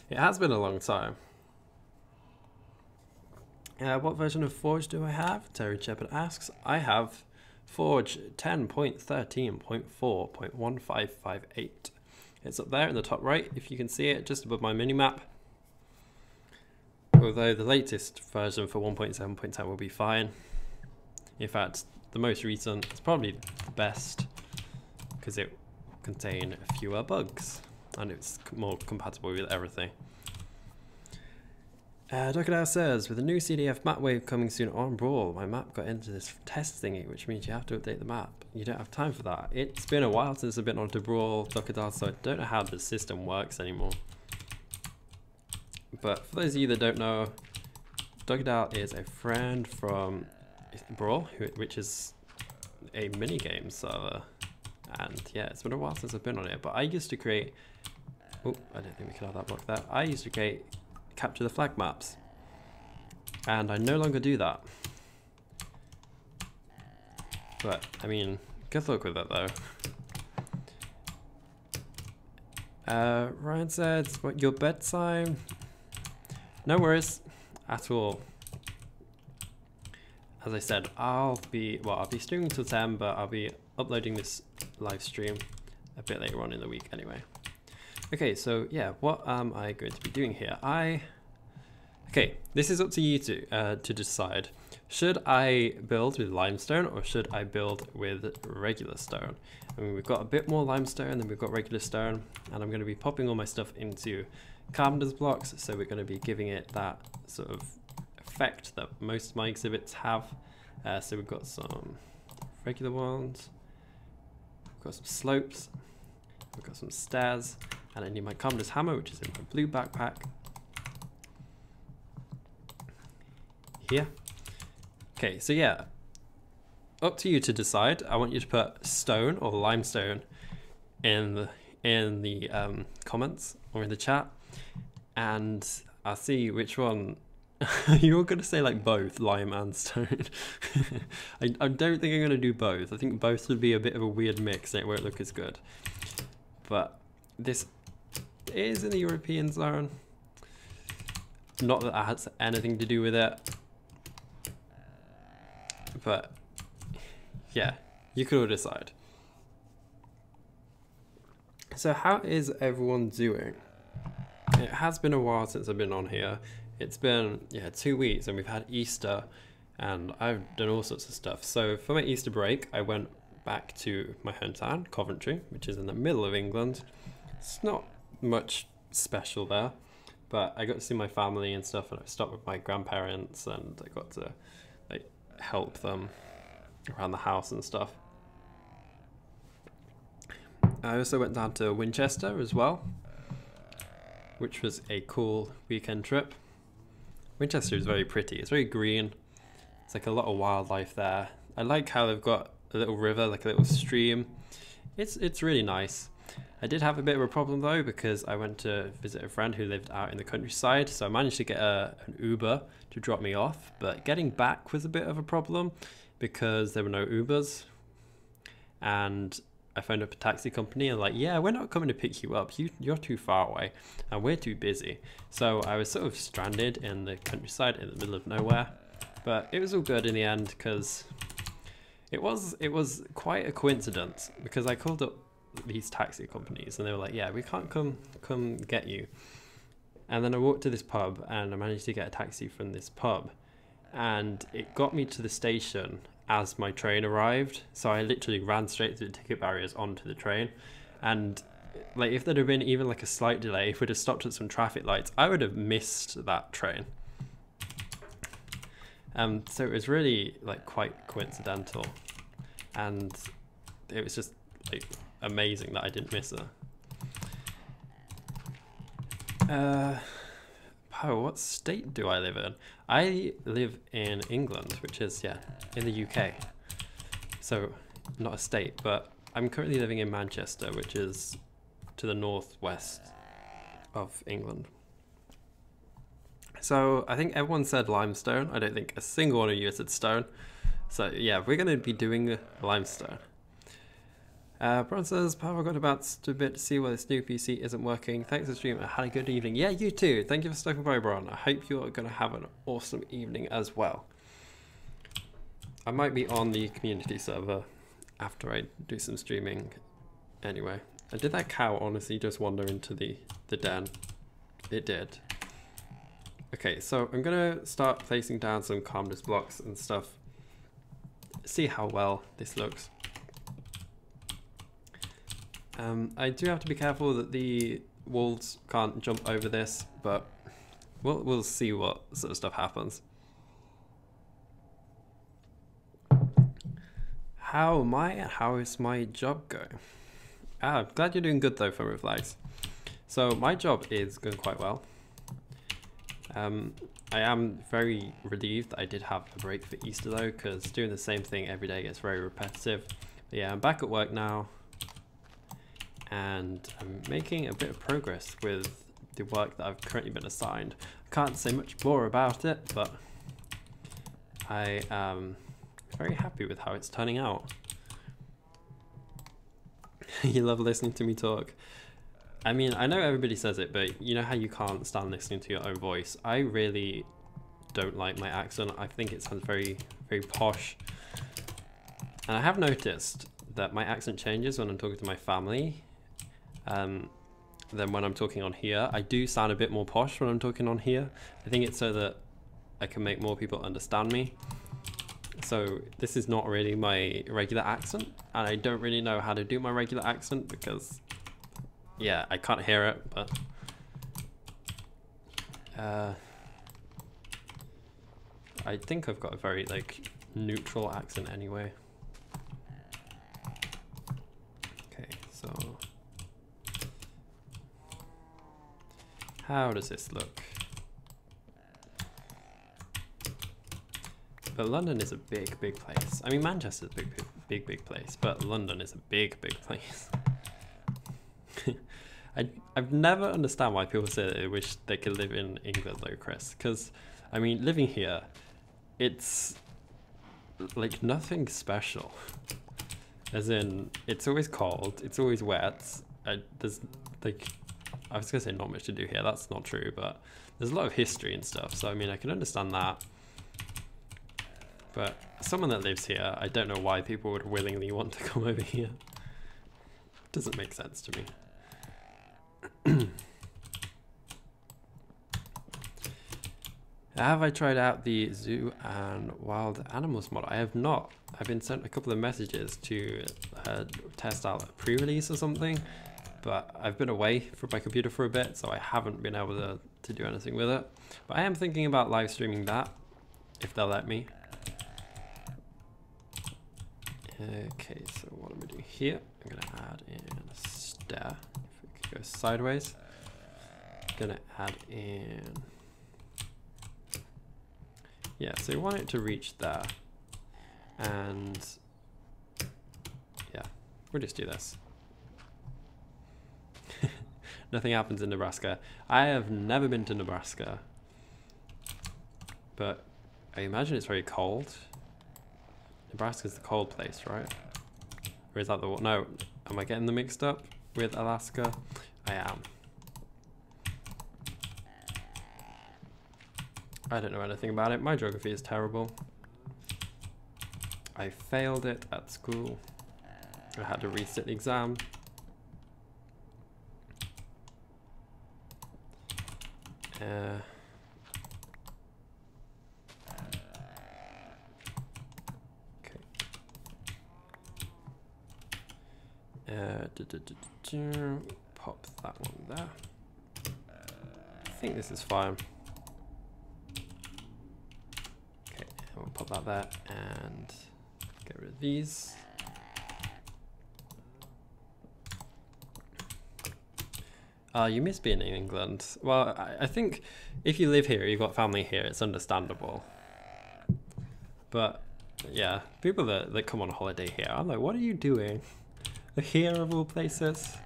It has been a long time. What version of Forge do I have? Terry Shepard asks. I have Forge 10.13.4.1558. It's up there in the top right, if you can see it, just above my minimap. Although the latest version for 1.7.10 will be fine. In fact, the most recent is probably the best, because it will contain fewer bugs and it's more compatible with everything. Docadao says, with a new CDF map wave coming soon on Brawl, my map got into this test thingy, which means you have to update the map. You don't have time for that. It's been a while since I've been onto Brawl, Docadao, so I don't know how the system works anymore. But for those of you that don't know, Docadao is a friend from Brawl, which is a minigame server. And yeah, it's been a while since I've been on it, but I used to create... Oh, I don't think we can have that block there. I used to create capture the flag maps, and I no longer do that. But I mean, good luck with that though. Ryan says, what, your bedtime? No worries at all. As I said, I'll be streaming till 10, but I'll be uploading this live stream a bit later on in the week anyway. Okay, so yeah, what am I going to be doing here? Okay, this is up to you to decide. Should I build with limestone or should I build with regular stone? I mean, we've got a bit more limestone than we've got regular stone, and I'm going to be popping all my stuff into carpenter's blocks, so we're going to be giving it that sort of effect that most of my exhibits have. So we've got some regular ones, we've got some slopes, We've got some stairs, and I need my commoner's hammer, which is in my blue backpack. Here. Okay, so yeah, up to you to decide. I want you to put stone or limestone in the comments or in the chat, and I'll see which one. You're going to say like both lime and stone. I don't think I'm going to do both. I think both would be a bit of a weird mix and it won't look as good. But this is in the European zone. Not that that has anything to do with it. But yeah, you could all decide. So how is everyone doing? It has been a while since I've been on here. It's been, yeah, 2 weeks, and we've had Easter, and I've done all sorts of stuff. So for my Easter break, I went back to my hometown, Coventry, which is in the middle of England. It's not much special there, but I got to see my family and stuff, and I stopped with my grandparents, and I got to like help them around the house and stuff. I also went down to Winchester as well, which was a cool weekend trip. Winchester is very pretty. It's very green. It's like a lot of wildlife there. I like how they've got a little river, like a little stream. It's really nice. I did have a bit of a problem though, because I went to visit a friend who lived out in the countryside, so I managed to get an Uber to drop me off, but getting back was a bit of a problem because there were no Ubers, and I phoned up a taxi company and like, yeah, we're not coming to pick you up. You're too far away and we're too busy. So I was sort of stranded in the countryside in the middle of nowhere, but it was all good in the end because it was quite a coincidence, because I called up these taxi companies and they were like, yeah, we can't come get you. And then I walked to this pub and I managed to get a taxi from this pub, and it got me to the station as my train arrived. So I literally ran straight through the ticket barriers onto the train, and like if there'd have been even like a slight delay, if we'd have stopped at some traffic lights, I would have missed that train. So it was really like quite coincidental, and it was just like amazing that I didn't miss her. What state do I live in? I live in England, which is, yeah, in the UK. So not a state, but I'm currently living in Manchester, which is to the northwest of England. So I think everyone said limestone. I don't think a single one of you said stone. So yeah, we're going to be doing limestone. Bron says, Power got about to bit to see why this new PC isn't working. Thanks for streaming. I had a good evening. Yeah, you too. Thank you for stopping by, Bron. I hope you're going to have an awesome evening as well. I might be on the community server after I do some streaming anyway. And did that cow honestly just wander into the den? It did. Okay, so I'm going to start placing down some calmness blocks and stuff. See how well this looks. I do have to be careful that the wolves can't jump over this, but we'll see what sort of stuff happens. How am I and how is my job going? I'm glad you're doing good though, Fun with Flags. So my job is going quite well. I am very relieved that I did have a break for Easter though, because doing the same thing every day gets very repetitive. But yeah, I'm back at work now, and I'm making a bit of progress with the work that I've currently been assigned. I can't say much more about it, but I am very happy with how it's turning out. You love listening to me talk. I mean, I know everybody says it, but you know how you can't stand listening to your own voice? I really don't like my accent. I think it sounds very, very posh. And I have noticed that my accent changes when I'm talking to my family. Then when I'm talking on here, I do sound a bit more posh when I'm talking on here. I think it's so that I can make more people understand me. So this is not really my regular accent, and I don't really know how to do my regular accent because, yeah, I can't hear it, but I think I've got a very like neutral accent anyway. Okay, so How does this look? But London is a big, big place. I mean, Manchester's a big place, but London is a big, big place. I've never understand why people say they wish they could live in England though, Chris. Because, I mean, living here, it's like nothing special. As in, it's always cold, it's always wet. There's like, I was gonna say not much to do here, that's not true, but there's a lot of history and stuff. So I mean, I can understand that. But someone that lives here, I don't know why people would willingly want to come over here. Doesn't make sense to me. Have I tried out the zoo and wild animals mod? I have not. I've been sent a couple of messages to test out a pre-release or something, but I've been away from my computer for a bit, so I haven't been able to do anything with it. But I am thinking about live streaming that, if they'll let me. Okay, so what I'm gonna do here, I'm gonna add in a stair. If we could go sideways, I'm gonna add in. Yeah, so we want it to reach there, and yeah, we'll just do this. Nothing happens in Nebraska. I have never been to Nebraska, but I imagine it's very cold. Nebraska's the cold place, right? Or is that the one? No, am I getting them mixed up with Alaska? I am. I don't know anything about it. My geography is terrible. I failed it at school. I had to resit the exam. Pop that one there. I think this is fine. Okay, we'll pop that there and get rid of these. You miss being in England. Well, I think if you live here, you've got family here, it's understandable. But yeah, people that come on holiday here, I'm like, what are you doing? Here of all places.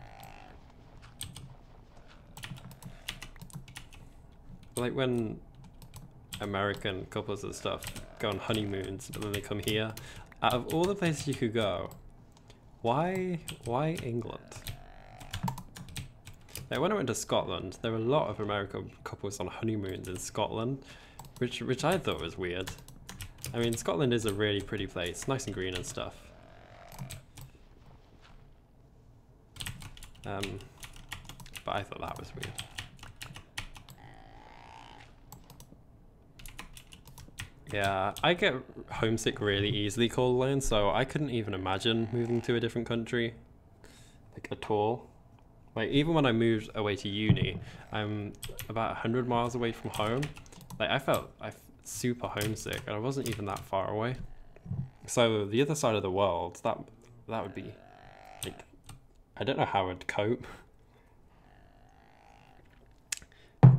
Like when American couples and stuff go on honeymoons, but then they come here. Out of all the places you could go, why England? Like when I went to Scotland, there were a lot of American couples on honeymoons in Scotland, which I thought was weird. I mean, Scotland is a really pretty place, nice and green and stuff. But I thought that was weird. Yeah, I get homesick really easily, Colin, so I couldn't even imagine moving to a different country, like at all. Like even when I moved away to uni, I'm about 100 miles away from home. Like I felt super homesick, and I wasn't even that far away. So the other side of the world, that would be like, I don't know how I'd cope.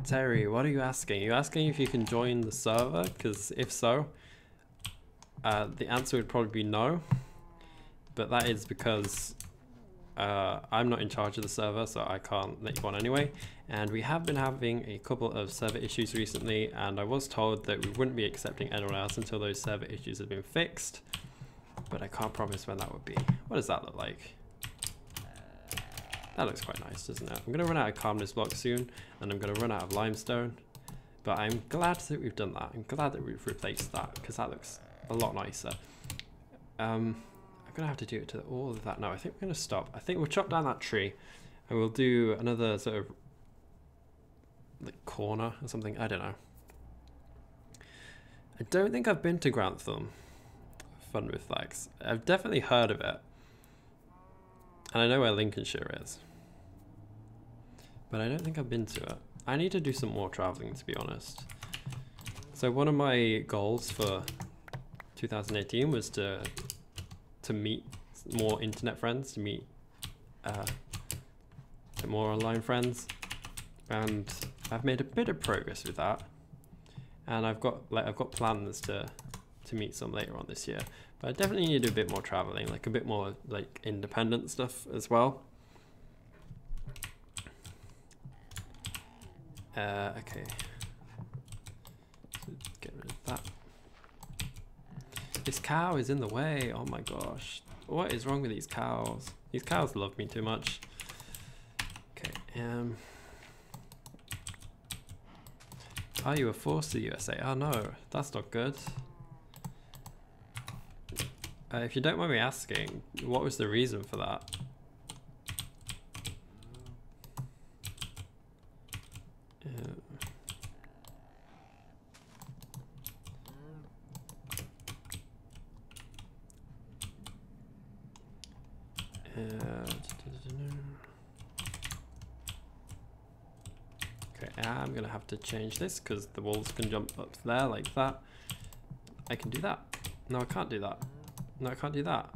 Terry, what are you asking? Are you asking if you can join the server? Because if so, the answer would probably be no. But that is because I'm not in charge of the server, so I can't let you on anyway. And we have been having a couple of server issues recently, and I was told that we wouldn't be accepting anyone else until those server issues have been fixed. But I can't promise when that would be. What does that look like? That looks quite nice, doesn't it? I'm going to run out of calmness blocks soon, and I'm going to run out of limestone. But I'm glad that we've done that. I'm glad that we've replaced that, because that looks a lot nicer. I'm going to have to do it to all of that. No, I think we're going to stop. I think we'll chop down that tree, and we'll do another sort of like corner or something. I don't know. I don't think I've been to Grantham. Fun with flags. I've definitely heard of it. And I know where Lincolnshire is, but I don't think I've been to it. I need to do some more traveling, to be honest. So one of my goals for 2018 was to meet more internet friends, to meet more online friends, and I've made a bit of progress with that, and I've got plans to meet some later on this year. But I definitely need to do a bit more traveling, like a bit more like independent stuff as well. Okay. So get rid of that. This cow is in the way. Oh my gosh. What is wrong with these cows? These cows love me too much. Okay. Are you a force to the USA? Oh no, that's not good. If you don't mind me asking, what was the reason for that? Okay, I'm gonna have to change this because the walls can jump up there like that. I can do that. No, I can't do that. No, I can't do that.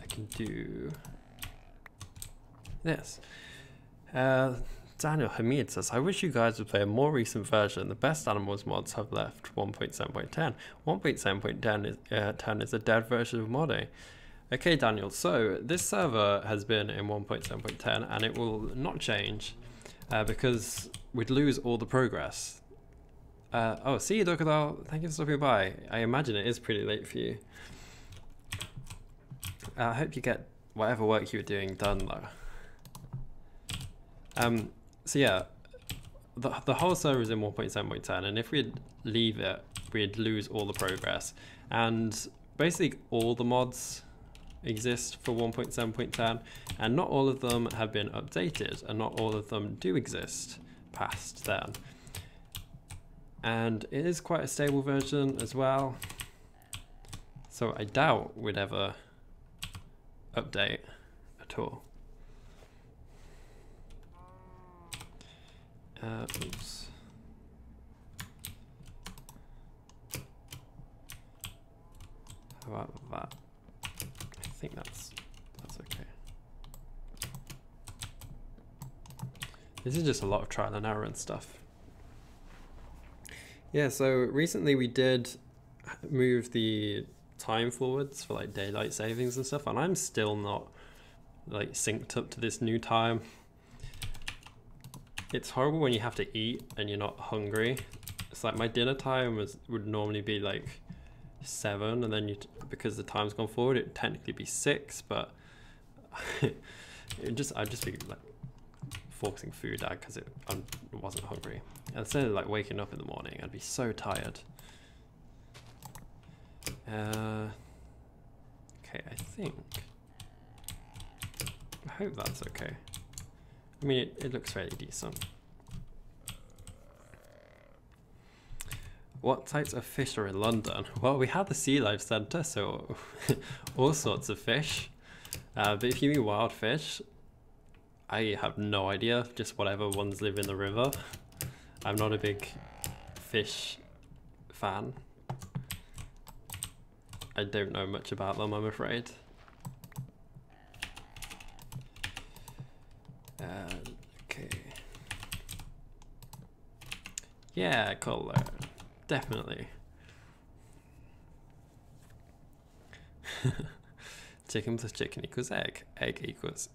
I can do this. Daniel Hamid says, I wish you guys would play a more recent version. The best animals mods have left 1.7.10. 1.7.10 is a dead version of modding. Okay, Daniel, so this server has been in 1.7.10 and it will not change because we'd lose all the progress. Oh, see you, Dokadal. Thank you for stopping by. I imagine it is pretty late for you. I hope you get whatever work you were doing done, though. So yeah, the whole server is in 1.7.10, and if we'd leave it, we'd lose all the progress. And basically all the mods exist for 1.7.10, and not all of them have been updated, and not all of them do exist past then. And it is quite a stable version as well, so I doubt we'd ever update at all. Oops. How about that? I think that's okay. This is just a lot of trial and error and stuff. Yeah, so recently we did move the time forwards for like daylight savings and stuff, and I'm still not like synced up to this new time. It's horrible when you have to eat and you're not hungry. It's like my dinner time would normally be like 7, and then because the time's gone forward, it'd technically be 6, but I'd just be like forcing food out because I wasn't hungry. And instead of like waking up in the morning, I'd be so tired. Okay, I hope that's okay. I mean, it looks fairly decent. What types of fish are in London? Well, we have the Sea Life Centre, so all sorts of fish. But if you mean wild fish, I have no idea, just whatever ones live in the river. I'm not a big fish fan. I don't know much about them, I'm afraid. Okay. Yeah, colour. Definitely. Chicken plus chicken equals egg. Egg equals...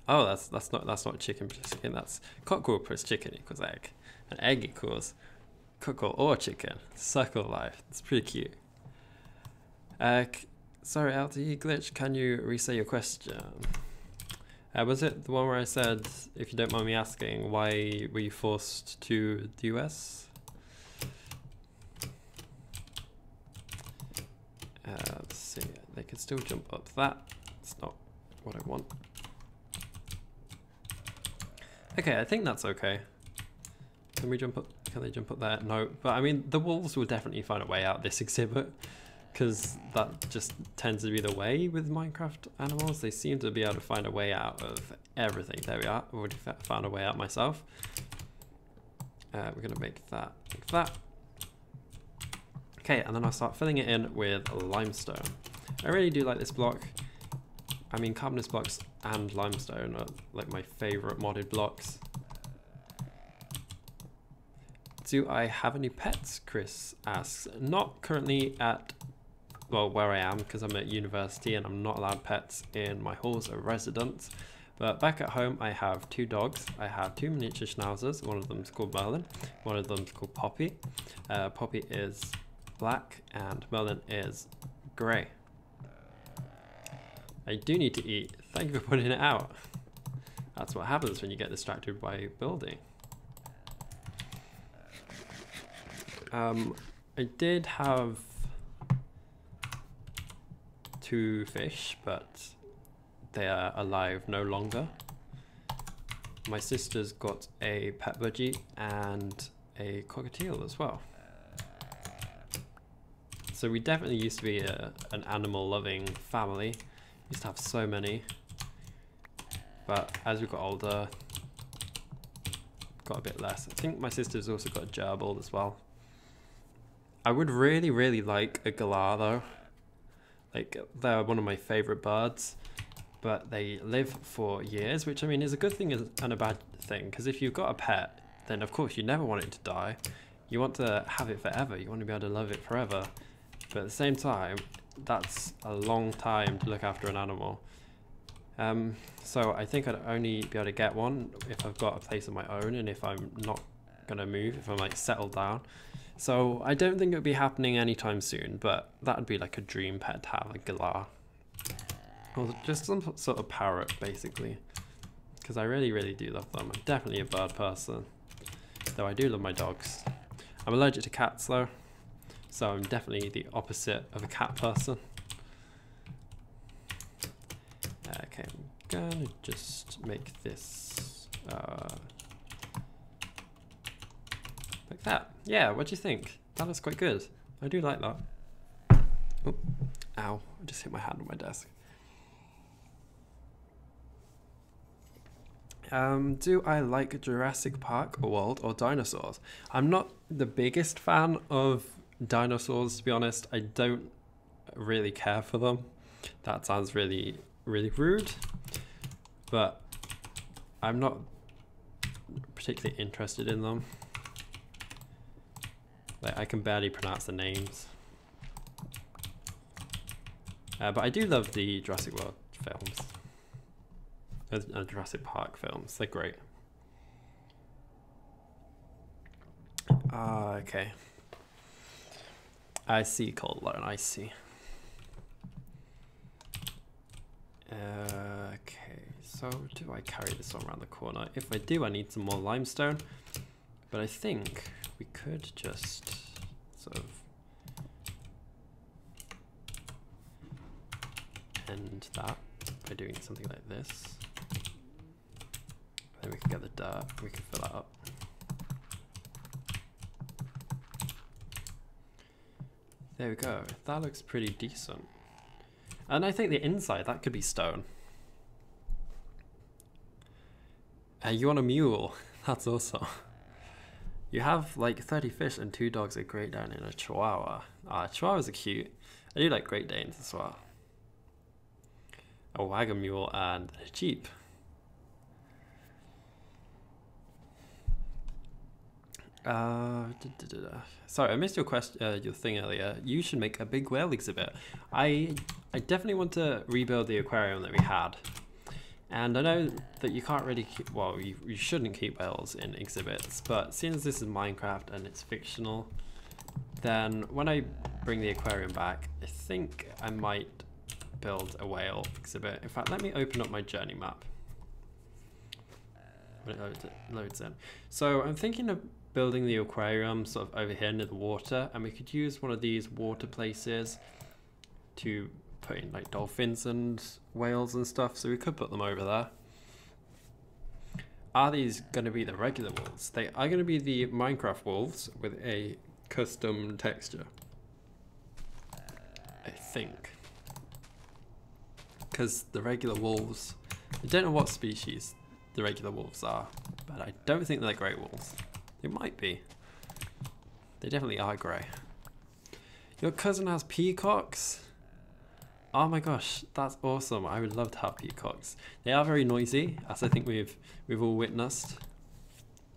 Oh, that's not chicken plus chicken. That's cockerel plus chicken equals egg. And egg equals cockerel or chicken. Circle of life. It's pretty cute. Sorry, LTE glitch. Can you re-say your question? Was it the one where I said, if you don't mind me asking, why were you forced to the US? Let's see. They can still jump up that. It's not what I want. Okay, I think that's okay. Can we jump up? Can they jump up there? No, but I mean, the wolves will definitely find a way out this exhibit, because that just tends to be the way with Minecraft animals. They seem to be able to find a way out of everything. There we are. I've already found a way out myself. We're going to make that like that. Okay, and then I'll start filling it in with limestone. I really do like this block. I mean, carbonous blocks and limestone are like my favorite modded blocks. Do I have any pets? Chris asks. Not currently at, well, where I am, because I'm at university and I'm not allowed pets in my halls of residence. But back at home, I have 2 dogs. I have 2 miniature schnauzers. One of them's called Merlin. One of them's called Poppy. Poppy is black and Merlin is grey. I do need to eat. Thank you for putting it out. That's what happens when you get distracted by building. I did have 2 fish, but they are alive no longer. My sister's got a pet budgie and a cockatiel as well. So we definitely used to be an animal loving family. Used to have so many, but as we got older, got a bit less. I think my sister's also got a gerbil as well. I would really like a galah though. Like, they're one of my favorite birds, but they live for years, which I mean is a good thing and a bad thing, because if you've got a pet, then of course you never want it to die. You want to have it forever. You want to be able to love it forever. But at the same time, that's a long time to look after an animal. So I think I'd only be able to get one if I've got a place of my own and if I'm not gonna move, if I'm like settled down. So I don't think it would be happening anytime soon, but that would be like a dream pet to have, a galah. Or just some sort of parrot, basically. Because I really do love them. I'm definitely a bird person, though I do love my dogs. I'm allergic to cats though, so I'm definitely the opposite of a cat person. Okay, I'm gonna just make this like that. Yeah, what do you think? That looks quite good. I do like that. Oh, ow, I just hit my hand on my desk. Do I like Jurassic Park World or dinosaurs? I'm not the biggest fan of dinosaurs, to be honest. I don't really care for them. That sounds really rude, but I'm not particularly interested in them. Like, I can barely pronounce the names. But I do love the Jurassic World films. Jurassic Park films, they're great. Okay. I see, Cold Lone, I see. Okay, so do I carry this one around the corner? If I do, I need some more limestone. But I think we could just sort of end that by doing something like this. Then we can get the dirt, we can fill that up. There we go, that looks pretty decent. And I think the inside, that could be stone. You want a mule? That's awesome. You have like 30 fish and 2 dogs, a Great Dane and a Chihuahua. Chihuahuas are cute. I do like Great Danes as well. A wagon mule and a Jeep. Sorry, I missed your question, your thing earlier. You should make a big whale exhibit. I definitely want to rebuild the aquarium that we had. And I know that you can't really keep, well, you shouldn't keep whales in exhibits, but seeing as this is Minecraft and it's fictional, then when I bring the aquarium back, I think I might build a whale exhibit. In fact, let me open up my journey map when it loads in. So I'm thinking of building the aquarium sort of over here near the water, and we could use one of these water places to put in like dolphins and whales and stuff, so we could put them over there. Are these going to be the regular wolves? They are going to be the Minecraft wolves with a custom texture, I think, because the regular wolves, I don't know what species the regular wolves are, but I don't think they're grey wolves. They might be. They definitely are grey. Your cousin has peacocks? Oh my gosh, that's awesome. I would love to have peacocks. They are very noisy, as I think we've all witnessed.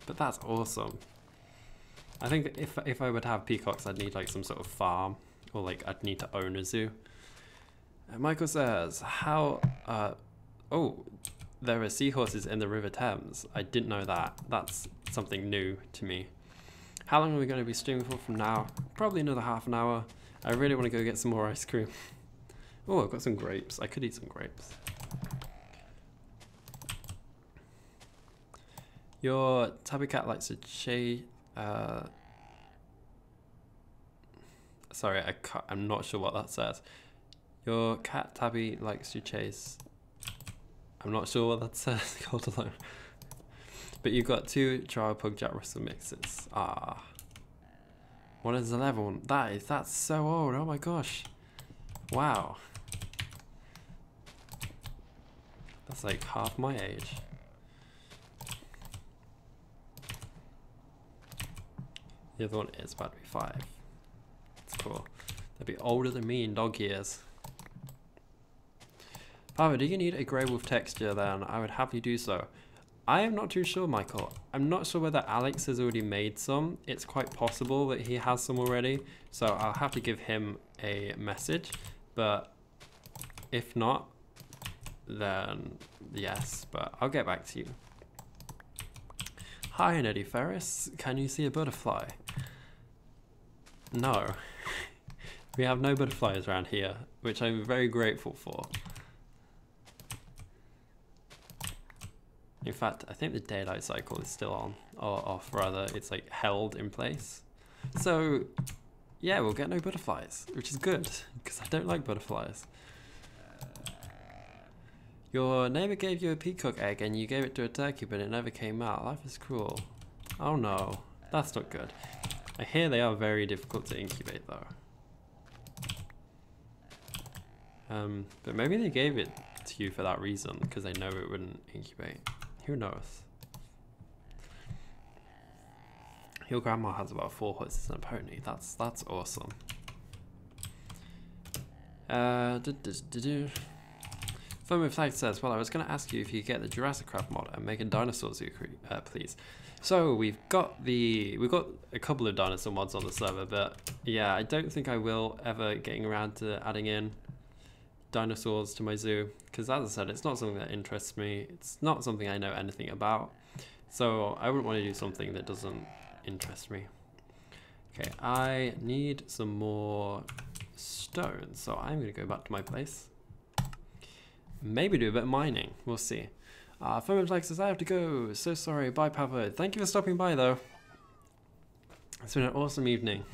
But that's awesome. I think if I would have peacocks, I'd need like some sort of farm, or like I'd need to own a zoo. Michael says, how oh, there are seahorses in the River Thames. I didn't know that. That's something new to me. How long are we going to be streaming for from now? Probably another half an hour. I really want to go get some more ice cream. Oh, I've got some grapes. I could eat some grapes. Your tabby cat likes to chase. Sorry, I'm not sure what that says. Your cat Tabby likes to chase. I'm not sure what that says. Hold on. But you've got 2 Chihuahua Pug Jack Russell mixes. Ah. What is the level one? That's so old. Oh my gosh. Wow. That's like half my age. The other one is about to be 5. That's cool. They'll be older than me in dog years. However, do you need a grey wolf texture then? I would happily do so. I am not too sure, Michael. I'm not sure whether Alex has already made some. It's quite possible that he has some already. So I'll have to give him a message. But if not, then yes. But I'll get back to you. Hi, Eddie Ferris. Can you see a butterfly? No. We have no butterflies around here, which I'm very grateful for. In fact, I think the daylight cycle is still on, or off rather. It's like held in place. So yeah, we'll get no butterflies, which is good, because I don't like butterflies. Your neighbor gave you a peacock egg and you gave it to a turkey, but it never came out. Life is cruel. Oh no, that's not good. I hear they are very difficult to incubate though. But maybe they gave it to you for that reason, because they know it wouldn't incubate. Who knows? Your grandma has about 4 horses and a pony. That's awesome. Fun with Flag says, well, I was going to ask you if you could get the Jurassic Craft mod and make a dinosaur zoo, please. So we've got a couple of dinosaur mods on the server, but yeah, I don't think I will ever getting around to adding in dinosaurs to my zoo, because as I said, it's not something that interests me. It's not something I know anything about, so I wouldn't want to do something that doesn't interest me. Okay, I need some more stone, so I'm going to go back to my place. Maybe do a bit of mining, we'll see. Firman Flag says, I have to go, so sorry, bye Papa. Thank you for stopping by though. It's been an awesome evening,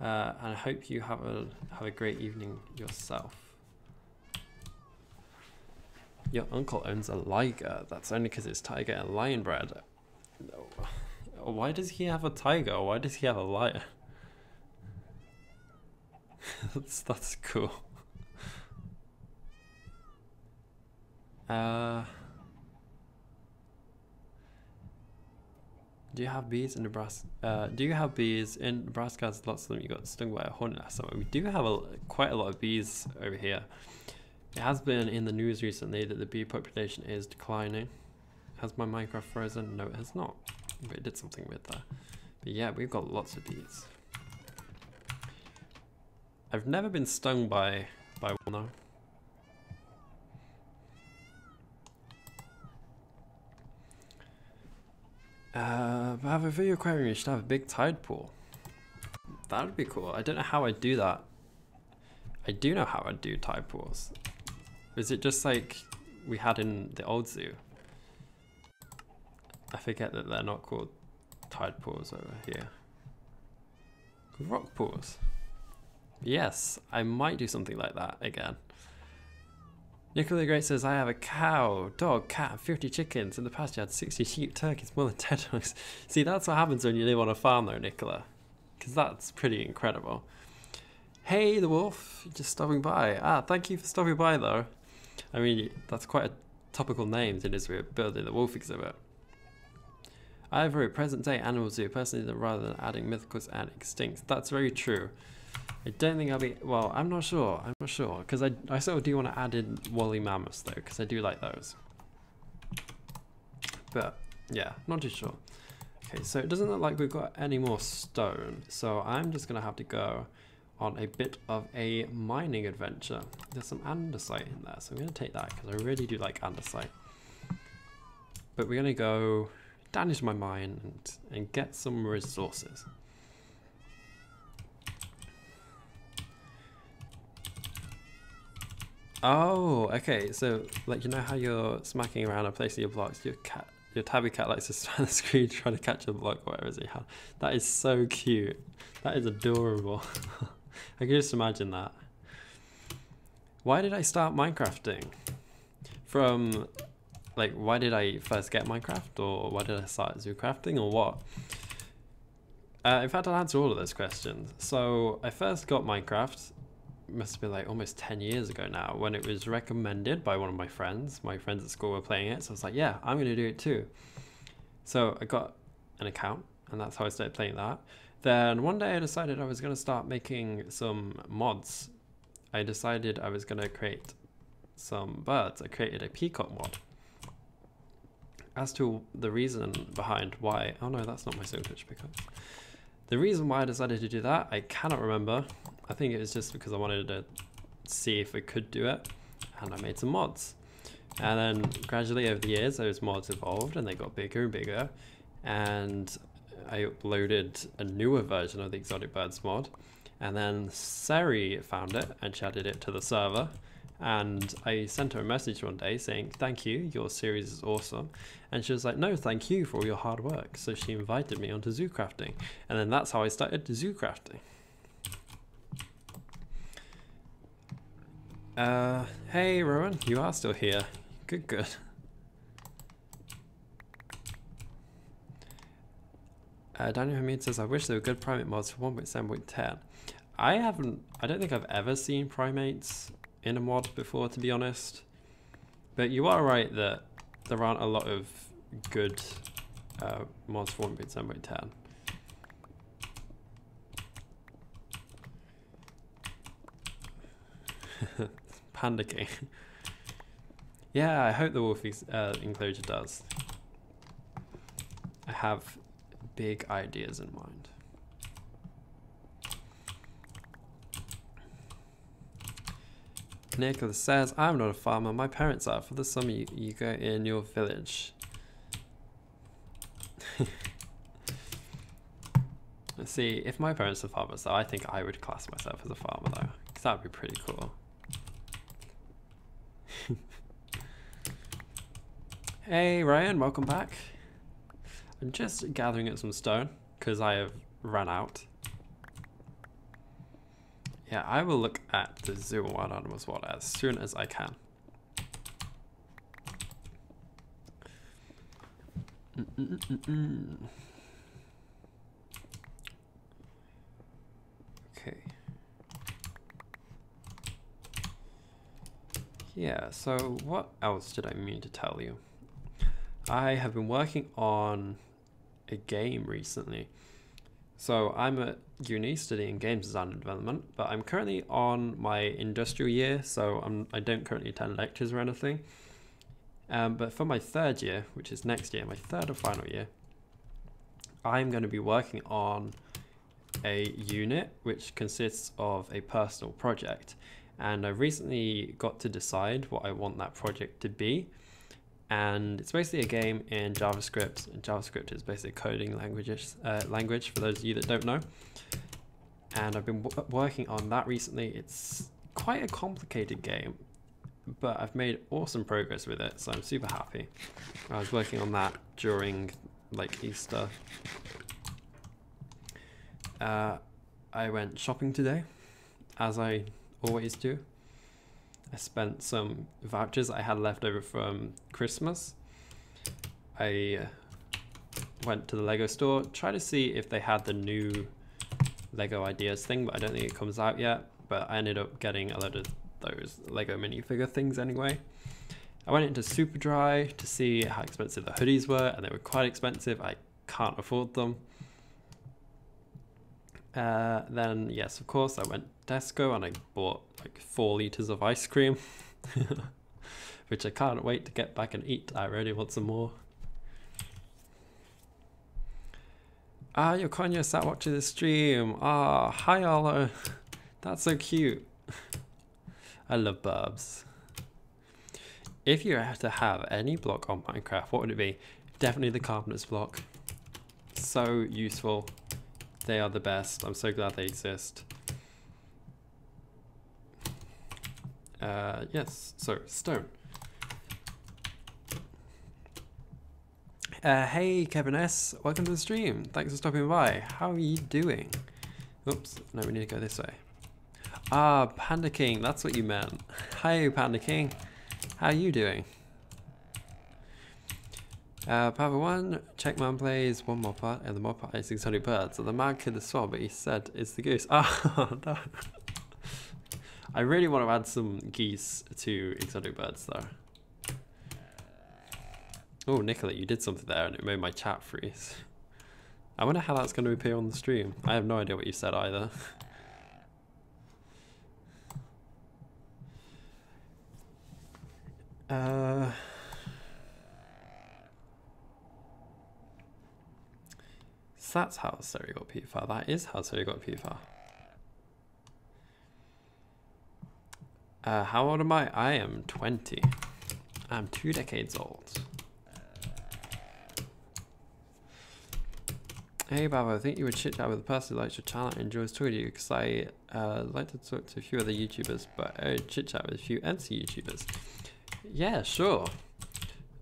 and I hope you have a great evening yourself. Your uncle owns a liger. That's only because it's tiger and lion bred. Why does he have a tiger? Why does he have a lion? that's cool. Do you have bees in Nebraska? Do you have bees in Nebraska? Has lots of them. You got stung by a hornet last summer. We do have quite a lot of bees over here. It has been in the news recently that the bee population is declining. Has my Minecraft frozen? No, it has not. But it did something with that. But yeah, we've got lots of bees. I've never been stung by one though. Have a video aquarium, you should have a big tide pool. That would be cool. I don't know how I'd do that. I do know how I'd do tide pools. Is it just like we had in the old zoo? I forget that they're not called tide pools over here. Rock pools. Yes, I might do something like that again. Nicola the Great says, I have a cow, dog, cat, and 50 chickens. In the past you had 60 sheep, turkeys, more than 10 dogs. See, that's what happens when you live on a farm though, Nicola. Because that's pretty incredible. Hey, the wolf, just stopping by. Thank you for stopping by though. I mean, that's quite a topical name, it is, we're building the wolf exhibit. I wrote present day animal zoo personally rather than adding mythicals and extinct. That's very true. I don't think I'll be, well, I'm not sure, because I sort of do want to add in woolly mammoths though, because I do like those. But yeah, not too sure. Okay, so it doesn't look like we've got any more stone, so I'm just gonna have to go on a bit of a mining adventure. There's some andesite in there, so I'm gonna take that because I really do like andesite. But we're gonna go down into my mine and get some resources. Oh, okay, so like, you know how you're smacking around and placing your blocks, your tabby cat likes to stand on the screen trying to catch a block, whatever it is. That is so cute. That is adorable. I can just imagine that. Why did I start Minecrafting? From, like, why did I first get Minecraft, or why did I start ZooCrafting, or what? In fact, I'll answer all of those questions. So I first got Minecraft, must have been like almost 10 years ago now, when it was recommended by one of my friends. My friends at school were playing it, so I was like, yeah, I'm gonna do it too. So I got an account, and that's how I started playing that. Then one day I decided I was gonna start making some mods. I decided I was gonna create some birds. I created a peacock mod. As to the reason behind why, oh no, that's not my silverfish peacock. The reason why I decided to do that, I cannot remember. I think it was just because I wanted to see if I could do it, and I made some mods. And then gradually over the years, those mods evolved and they got bigger and bigger. And I uploaded a newer version of the exotic birds mod. And then Sari found it and she added it to the server. And I sent her a message one day saying, thank you, your series is awesome. And she was like, no, thank you for all your hard work. So she invited me onto ZooCrafting. And then that's how I started ZooCrafting. Hey Rowan, you are still here. Good, good. Daniel Hamid says, I wish there were good primate mods for 1.7.10. I don't think I've ever seen primates in a mod before, to be honest. But you are right that there aren't a lot of good mods for 1.7.10. Panicking. Yeah, I hope the wolf enclosure does. I have big ideas in mind. Nicholas says, I'm not a farmer, my parents are. For the summer you go in your village. Let's see, if my parents are farmers though, I think I would class myself as a farmer though, because that would be pretty cool. Hey Ryan, welcome back. I'm just gathering up some stone because I have run out. Yeah, I will look at the zoo and wild animals world as soon as I can. Okay. Yeah, so what else did I mean to tell you? I have been working on a game recently. So I'm at uni studying games design and development, but I'm currently on my industrial year, so I don't currently attend lectures or anything. But for my third year, which is next year, my third and final year, I'm going to be working on a unit which consists of a personal project. And I recently got to decide what I want that project to be. And it's basically a game in JavaScript, and JavaScript is basically a coding language for those of you that don't know. And I've been working on that recently. It's quite a complicated game, but I've made awesome progress with it, so I'm super happy. I was working on that during like Easter. I went shopping today, as I always do. I spent some vouchers I had left over from Christmas. I went to the Lego store, tried to see if they had the new Lego Ideas thing, but I don't think it comes out yet. But I ended up getting a load of those Lego minifigure things anyway. I went into Superdry to see how expensive the hoodies were, and they were quite expensive. I can't afford them. Then yes, of course, I went to Tesco and I bought like 4 liters of ice cream, which I can't wait to get back and eat. I really want some more. Ah, your Konya sat watching the stream. Ah, hi Arlo. That's so cute. I love burbs. If you had to have any block on Minecraft, what would it be? Definitely the carpenters block. So useful. They are the best. I'm so glad they exist. Yes, so stone. Hey Kevin S, welcome to the stream. Thanks for stopping by. How are you doing? Oops, no, we need to go this way. Ah, Panda King, that's what you meant. Hi Panda King, how are you doing? Power 1, Checkman plays one more part, and the more part is 600 birds. So the man killed the swan, but he said it's the goose. Oh, no. I really want to add some geese to exotic birds though. Oh, Nicola, you did something there and it made my chat freeze. I wonder how that's going to appear on the stream. I have no idea what you said either. So that's how Siri got PewDiePie. That is how Siri got PewDiePie. How old am I? I am 20. I'm 2 decades old. Hey Baba, I think you would chit chat with a person who likes your channel and enjoys talking to you, because I like to talk to a few other YouTubers, but I chit chat with a few MC YouTubers. Yeah, sure.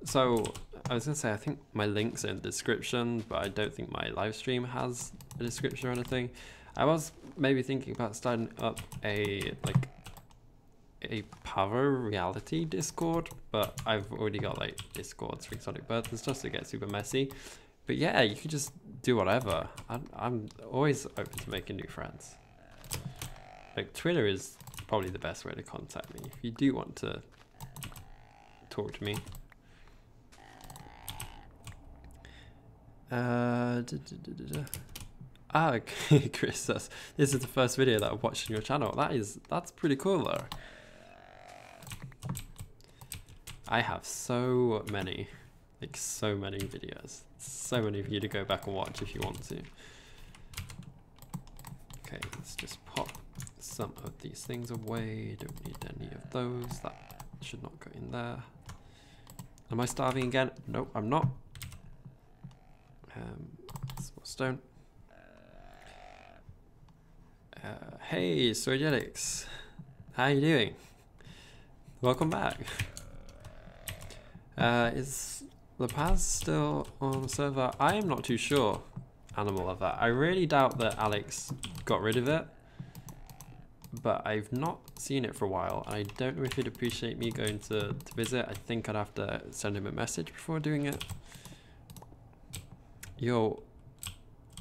So I was gonna say, I think my link's in the description, but I don't think my live stream has a description or anything. I was maybe thinking about starting up a Power reality Discord, but I've already got like Discords for exotic birds and stuff, so it gets super messy. But yeah, you can just do whatever. I'm always open to making new friends. Like Twitter is probably the best way to contact me if you do want to talk to me. Ah, Chris, this is the first video that I've watched on your channel. That's pretty cool though. I have so many videos. So many for you to go back and watch if you want to. Okay, let's just pop some of these things away. Don't need any of those. That should not go in there. Am I starving again? Nope, I'm not. Stone. Hey, Sorgetics. How you doing? Welcome back. Is the Paz still on the server? I am not too sure, Animal of that. I really doubt that Alex got rid of it, but I've not seen it for a while, and I don't know if he'd appreciate me going to visit. I think I'd have to send him a message before doing it. You're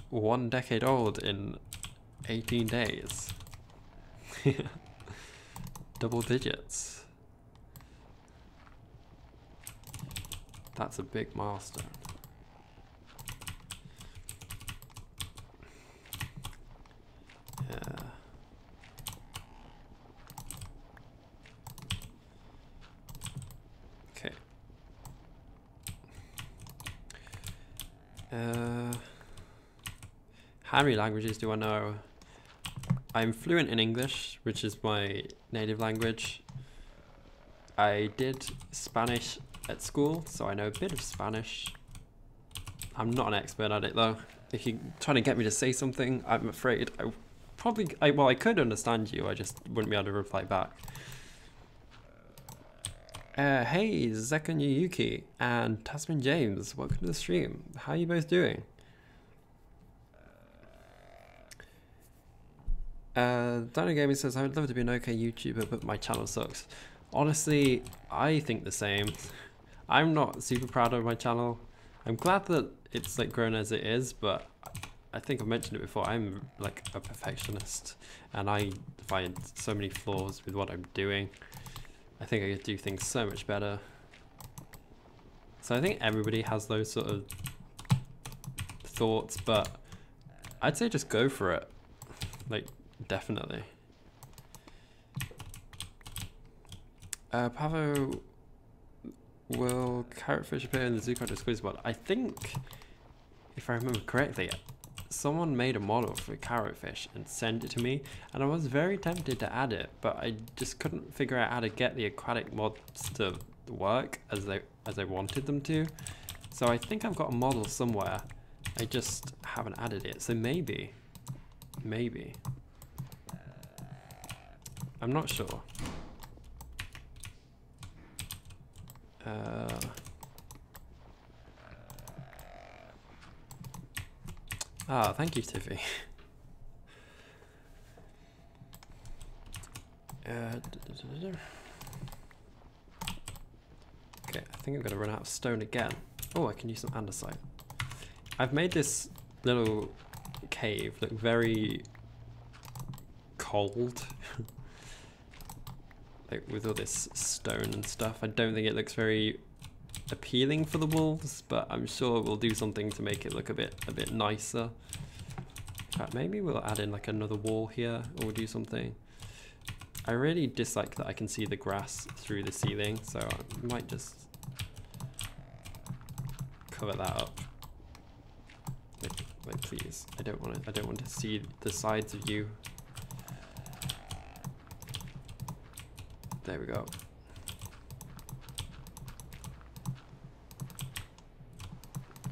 1 decade old in 18 days. Double digits. That's a big milestone. Yeah. Okay. How many languages do I know? I'm fluent in English, which is my native language. I did Spanish at school, so I know a bit of Spanish. I'm not an expert at it though. If you're trying to get me to say something, I'm afraid well, I could understand you, I just wouldn't be able to reply back. Hey, Zekanya Yuki and Tasman James, welcome to the stream. How are you both doing? Dino Gaming says, I would love to be an okay YouTuber, but my channel sucks. Honestly, I think the same. I'm not super proud of my channel. I'm glad that it's like grown as it is, but I think I've mentioned it before, I'm like a perfectionist and I find so many flaws with what I'm doing. I think I could do things so much better. So I think everybody has those sort of thoughts, but I'd say just go for it. Like, definitely. Pavo, will carrotfish appear in the ZooCrafting quiz mod? I think, if I remember correctly, someone made a model for carrotfish and sent it to me, and I was very tempted to add it, but I just couldn't figure out how to get the aquatic mods to work as I wanted them to. So I think I've got a model somewhere. I just haven't added it. So maybe. I'm not sure. Thank you, Tiffy. Okay, I think I'm gonna run out of stone again. Oh, I can use some andesite. I've made this little cave look very cold. Like with all this stone and stuff. I don't think it looks very appealing for the wolves, but I'm sure we'll do something to make it look a bit nicer. In fact, maybe we'll add in like another wall here, or we'll do something. I really dislike that I can see the grass through the ceiling, so I might just cover that up. Like please, I don't want to see the sides of you. There we go.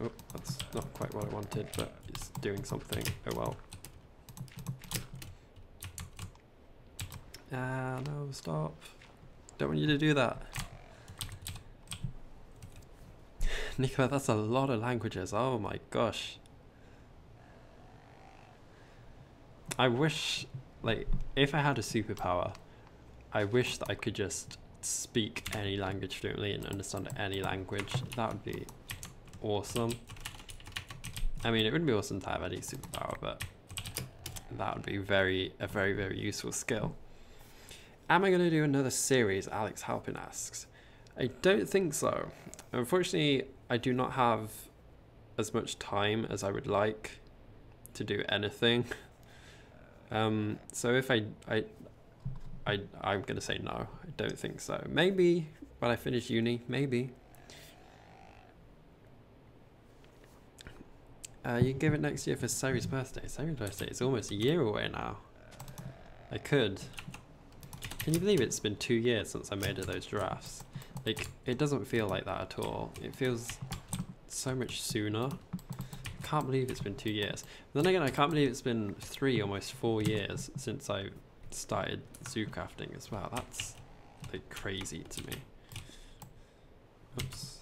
Oh, that's not quite what I wanted, but it's doing something. Oh well. Ah, no, stop. Don't want you to do that. Nicola, that's a lot of languages. Oh my gosh. I wish, like, if I had a superpower, I wish that I could just speak any language fluently and understand any language. That would be awesome. I mean, it would be awesome to have any superpower, but that would be a very, very useful skill. Am I going to do another series? Alex Halpin asks. I don't think so. Unfortunately, I do not have as much time as I would like to do anything. So if I'm going to say no. I don't think so. Maybe when I finish uni, maybe. You can give it next year for Sari's birthday. Sari's birthday is almost a year away now. I could. Can you believe it's been 2 years since I made those giraffes? Like, it doesn't feel like that at all. It feels so much sooner. I can't believe it's been 2 years. But then again, I can't believe it's been 3, almost 4 years since I started ZooCrafting as well. That's like crazy to me. Oops.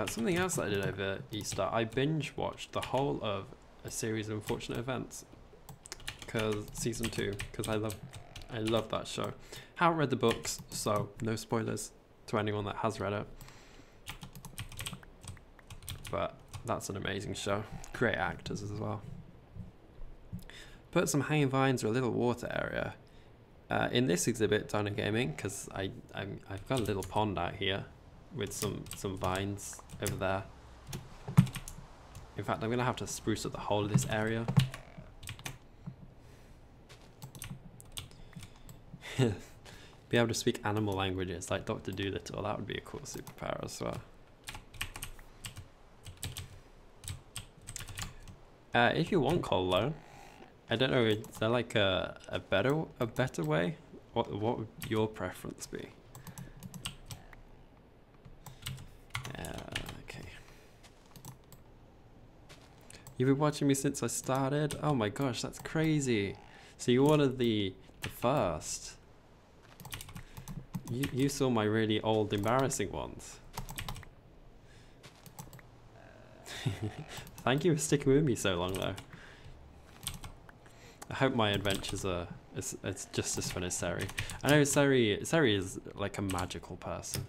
Something else that I did over Easter, I binge watched the whole of a series of Unfortunate Events, because season 2, because I love that show. Haven't read the books, so no spoilers to anyone that has read it. But that's an amazing show. Great actors as well. Put some hanging vines or a little water area. In this exhibit, Dino Gaming, because I've got a little pond out here with some vines over there. In fact, I'm going to have to spruce up the whole of this area. Be able to speak animal languages like Dr. Dolittle. That would be a cool superpower as well. If you want coal though, I don't know, is there like a better way? What would your preference be? Okay. You've been watching me since I started? Oh my gosh, that's crazy. So you wanted the first. You saw my really old, embarrassing ones. Thank you for sticking with me so long, though. I hope my adventures are it's just as fun as Sari. I know Sari is like a magical person.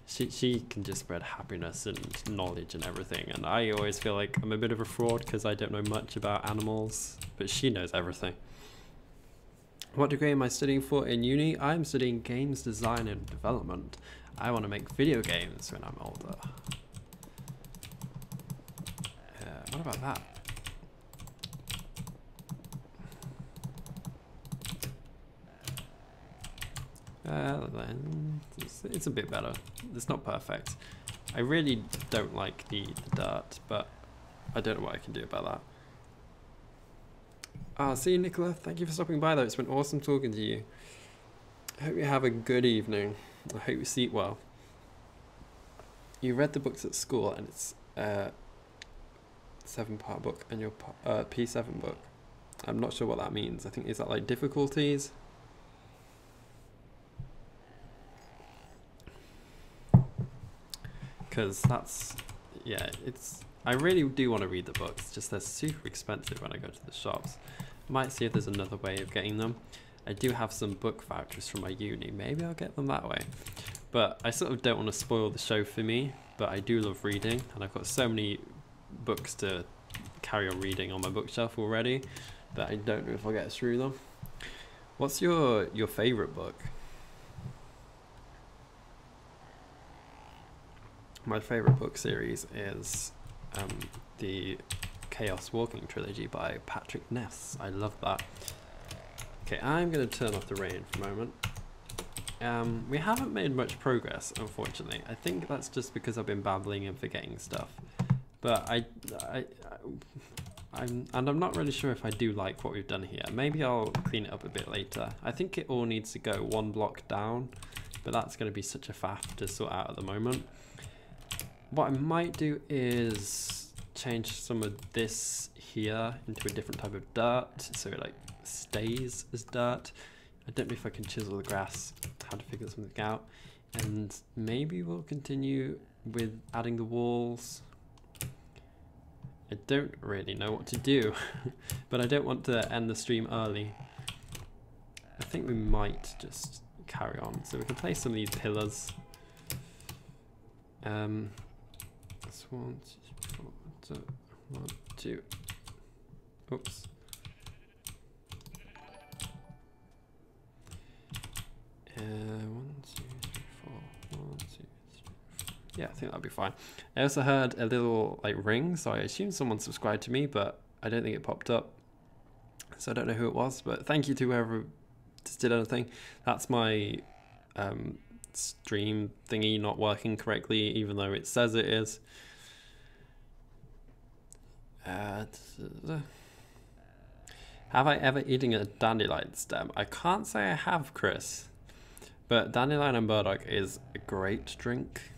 She can just spread happiness and knowledge and everything, and I always feel like I'm a bit of a fraud because I don't know much about animals, but she knows everything. What degree am I studying for in uni? I'm studying games design and development. I want to make video games when I'm older. What about that? It's a bit better. It's not perfect. I really don't like the dirt, but I don't know what I can do about that. See you, Nicola. Thank you for stopping by, though. It's been awesome talking to you. I hope you have a good evening. I hope you sleep well. You read the books at school, and it's a 7-part book, and your P7 book. I'm not sure what that means. I think, is that like difficulties? Because that's, yeah, it's, I really do want to read the books, just they're super expensive when I go to the shops. Might see if there's another way of getting them. I do have some book vouchers from my uni, maybe I'll get them that way. But I sort of don't want to spoil the show for me, but I do love reading, and I've got so many books to carry on reading on my bookshelf already that I don't know if I'll get through them. What's your favourite book? My favourite book series is the Chaos Walking trilogy by Patrick Ness. I love that. Okay, I'm going to turn off the rain for a moment. We haven't made much progress, unfortunately. I think that's just because I've been babbling and forgetting stuff. But I'm not really sure if I do like what we've done here. Maybe I'll clean it up a bit later. I think it all needs to go 1 block down, but that's going to be such a faff to sort out at the moment. What I might do is change some of this here into a different type of dirt, so it like stays as dirt. I don't know if I can chisel the grass, how to figure something out. And maybe we'll continue with adding the walls. I don't really know what to do, but I don't want to end the stream early. I think we might just carry on. So we can place some of these pillars. This 1, 2. Oops. 1, 2, 3, 4. 1, 2, 3, 4. Yeah, I think that'll be fine. I also heard a little like ring, so I assume someone subscribed to me, but I don't think it popped up. So I don't know who it was, but thank you to whoever just did anything. That's my stream thingy not working correctly, even though it says it is. Have I ever eaten a dandelion stem? I can't say I have, Chris, but dandelion and burdock is a great drink.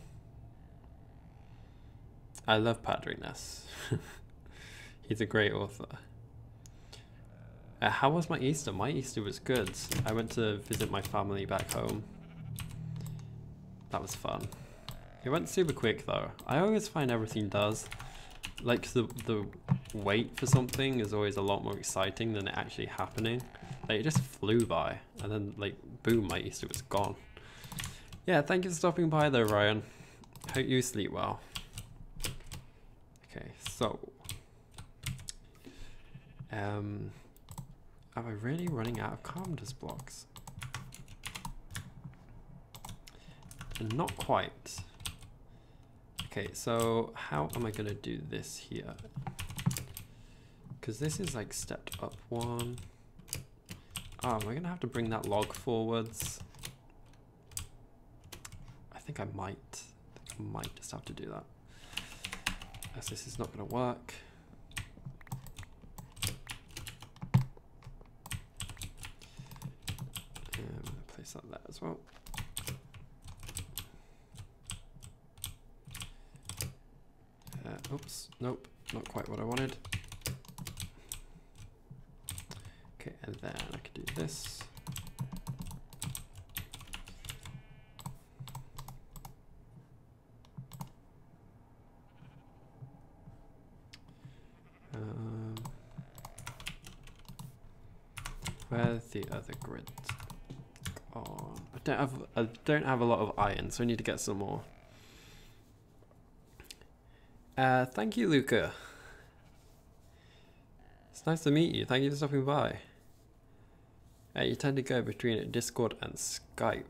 I love Patrick Ness. He's a great author. How was my Easter? My Easter was good. I went to visit my family back home. That was fun. It went super quick though. I always find everything does. Like the wait for something is always a lot more exciting than it actually happening. Like it just flew by, and then like boom, my Easter was gone. Yeah, thank you for stopping by though, Ryan. Hope you sleep well. Okay, so am I really running out of carpenters blocks? Not quite. Okay, so how am I gonna do this here? Because this is like stepped up 1. Oh, am I gonna have to bring that log forwards? I think I might just have to do that, as this is not gonna work. Place that there as well. Oops, nope, not quite what I wanted. Okay, and then I can do this. Where's the other grid? Oh, I don't have a lot of iron, so I need to get some more. Thank you, Luca. It's nice to meet you. Thank you for stopping by. You tend to go between Discord and Skype.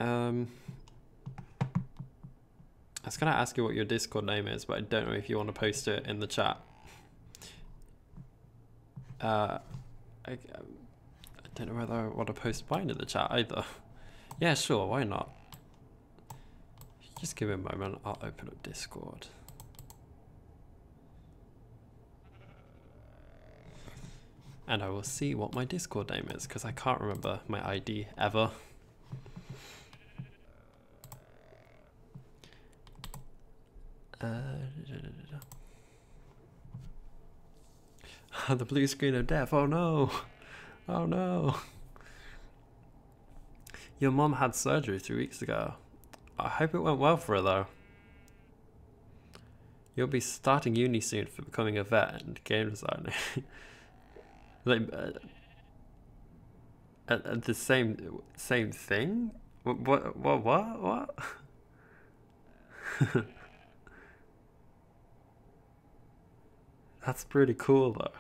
I was gonna ask you what your Discord name is, but I don't know if you want to post it in the chat. I don't know whether I want to post mine in the chat either. Yeah, sure, why not? Just give me a moment, I'll open up Discord. And I will see what my Discord name is, because I can't remember my ID ever. The blue screen of death, oh no! Oh no! Your mom had surgery 3 weeks ago. I hope it went well for her though. You'll be starting uni soon for becoming a vet and game designer. Like, the same thing? What? That's pretty cool though.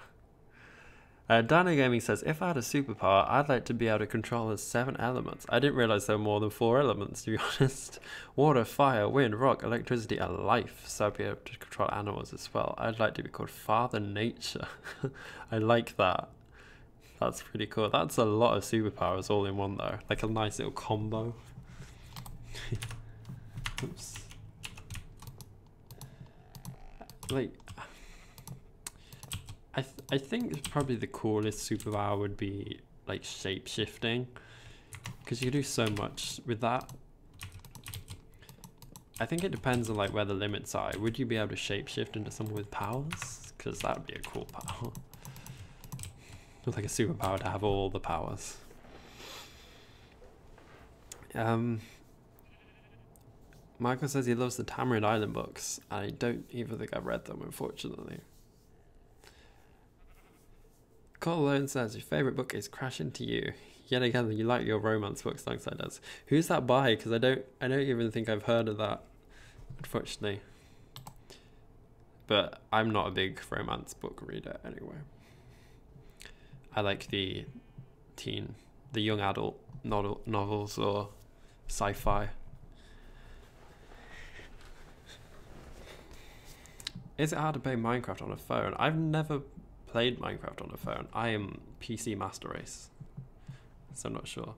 Dino Gaming says, if I had a superpower, I'd like to be able to control the 7 elements. I didn't realize there were more than 4 elements, to be honest. Water, fire, wind, rock, electricity, and life. So I'd be able to control animals as well. I'd like to be called Father Nature. I like that. That's pretty cool. That's a lot of superpowers all in one though. Like a nice little combo. Oops. Like, I think probably the coolest superpower would be like shape shifting, because you can do so much with that. I think it depends on like where the limits are. Would you be able to shape shift into someone with powers? Because that would be a cool power. It's like a superpower to have all the powers. Michael says he loves the Tamarind Island books. I don't even think I've read them, unfortunately. Cole Alone says your favourite book is Crash Into You. Yet again, you like your romance books alongside us. Who's that by? Because I don't even think I've heard of that, unfortunately. But I'm not a big romance book reader anyway. I like the young adult novels or sci-fi. Is it hard to play Minecraft on a phone? I've never played Minecraft on a phone. I am PC Master Race, so I'm not sure.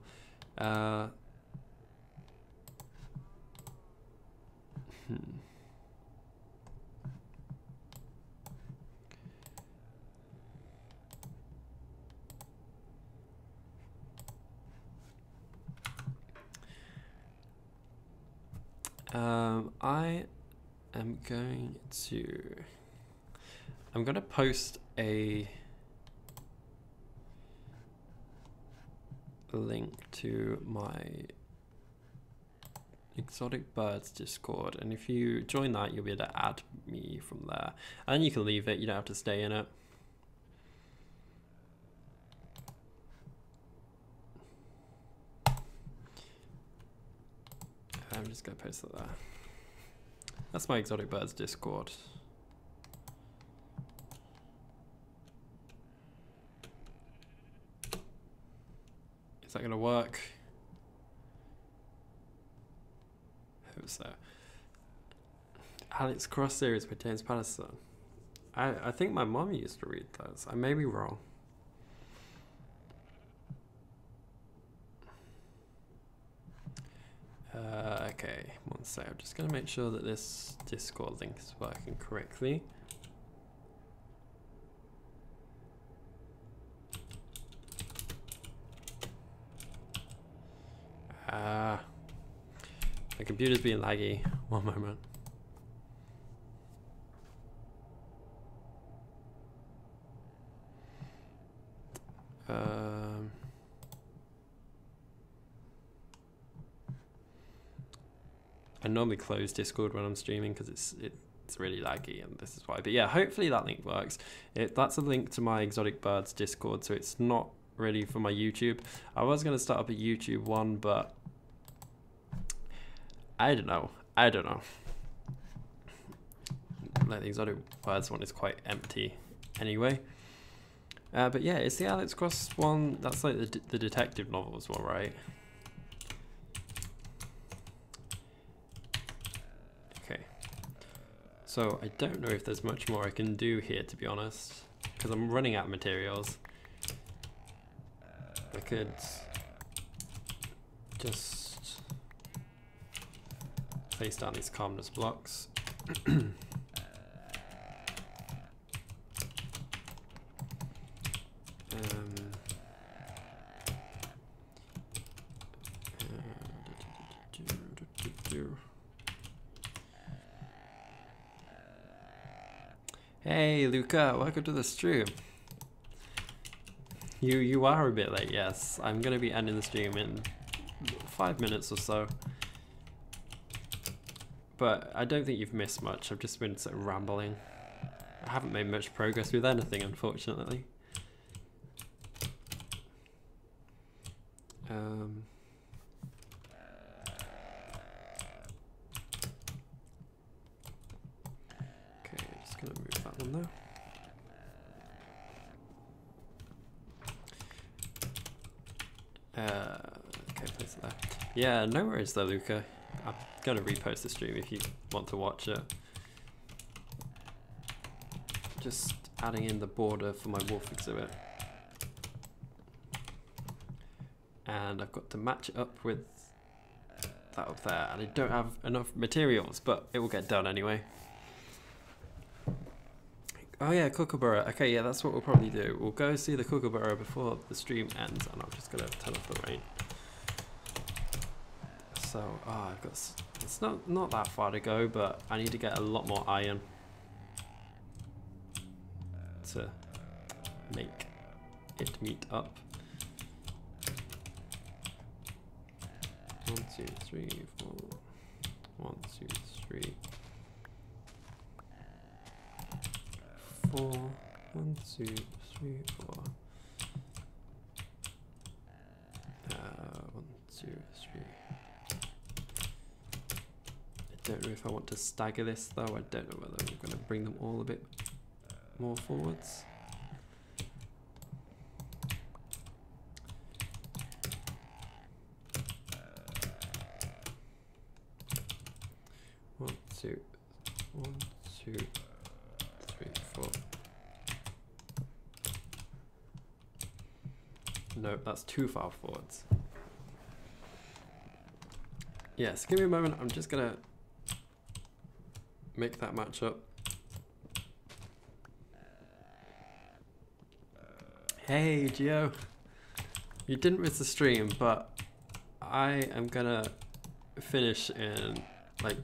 I'm gonna post a link to my Exotic Birds Discord, and if you join that, you'll be able to add me from there, and you can leave it, you don't have to stay in it. I'm just gonna post it there. That's my Exotic Birds Discord. Is that gonna work? Hope so. Alex Cross series by James Patterson. I think my mom used to read those. I may be wrong. Okay, one sec. I'm just gonna make sure that this Discord link is working correctly. My computer's being laggy. One moment. I normally close Discord when I'm streaming because it's really laggy, and this is why. But yeah, hopefully that link works. That's a link to my Exotic Birds Discord, so it's not really for my YouTube. I was going to start up a YouTube one, but I don't know. Like the Exotic Birds one is quite empty anyway. But yeah, it's the Alex Cross one. That's like the detective novel as well, right? So I don't know if there's much more I can do here, to be honest, because I'm running out of materials. I could just place down these calmness blocks. Hey Luca, welcome to the stream. You are a bit late, yes. I'm gonna be ending the stream in 5 minutes or so. But I don't think you've missed much. I've just been sort of rambling. I haven't made much progress with anything, unfortunately. Okay, just gonna move that one there. Okay, place it there. Yeah, no worries though, Luca. I'm gonna repost the stream if you want to watch it. Just adding in the border for my wolf exhibit. And I've got to match it up with that up there, and I don't have enough materials, but it will get done anyway. Oh yeah, Kookaburra. Okay, yeah, that's what we'll probably do. We'll go see the Kookaburra before the stream ends, and I'm just gonna turn off the rain. So, I've got, it's not that far to go, but I need to get a lot more iron to make it meet up. 1, 2, 3, 4. 1, 2, 3, 4. 1, 2, 3, 4. 1, 2, 3. I don't know if I want to stagger this though. I don't know whether I'm going to bring them all a bit more forwards. One, two, 3, 4. No, that's too far forwards. Yes, give me a moment. I'm just gonna make that match up. Hey, Gio. You didn't miss the stream, but I am gonna finish in like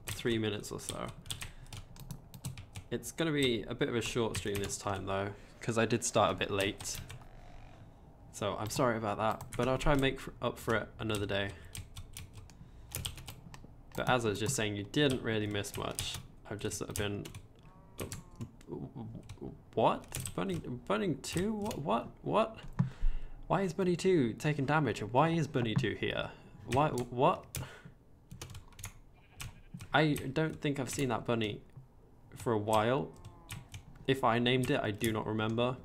3 minutes or so. It's gonna be a bit of a short stream this time though, because I did start a bit late. So I'm sorry about that, but I'll try and make up for it another day. But as I was just saying, you didn't really miss much. I've just sort of been... What? Bunny 2? What? Why is Bunny 2 taking damage? And why is Bunny 2 here? Why? What? I don't think I've seen that bunny for a while. If I named it, I do not remember.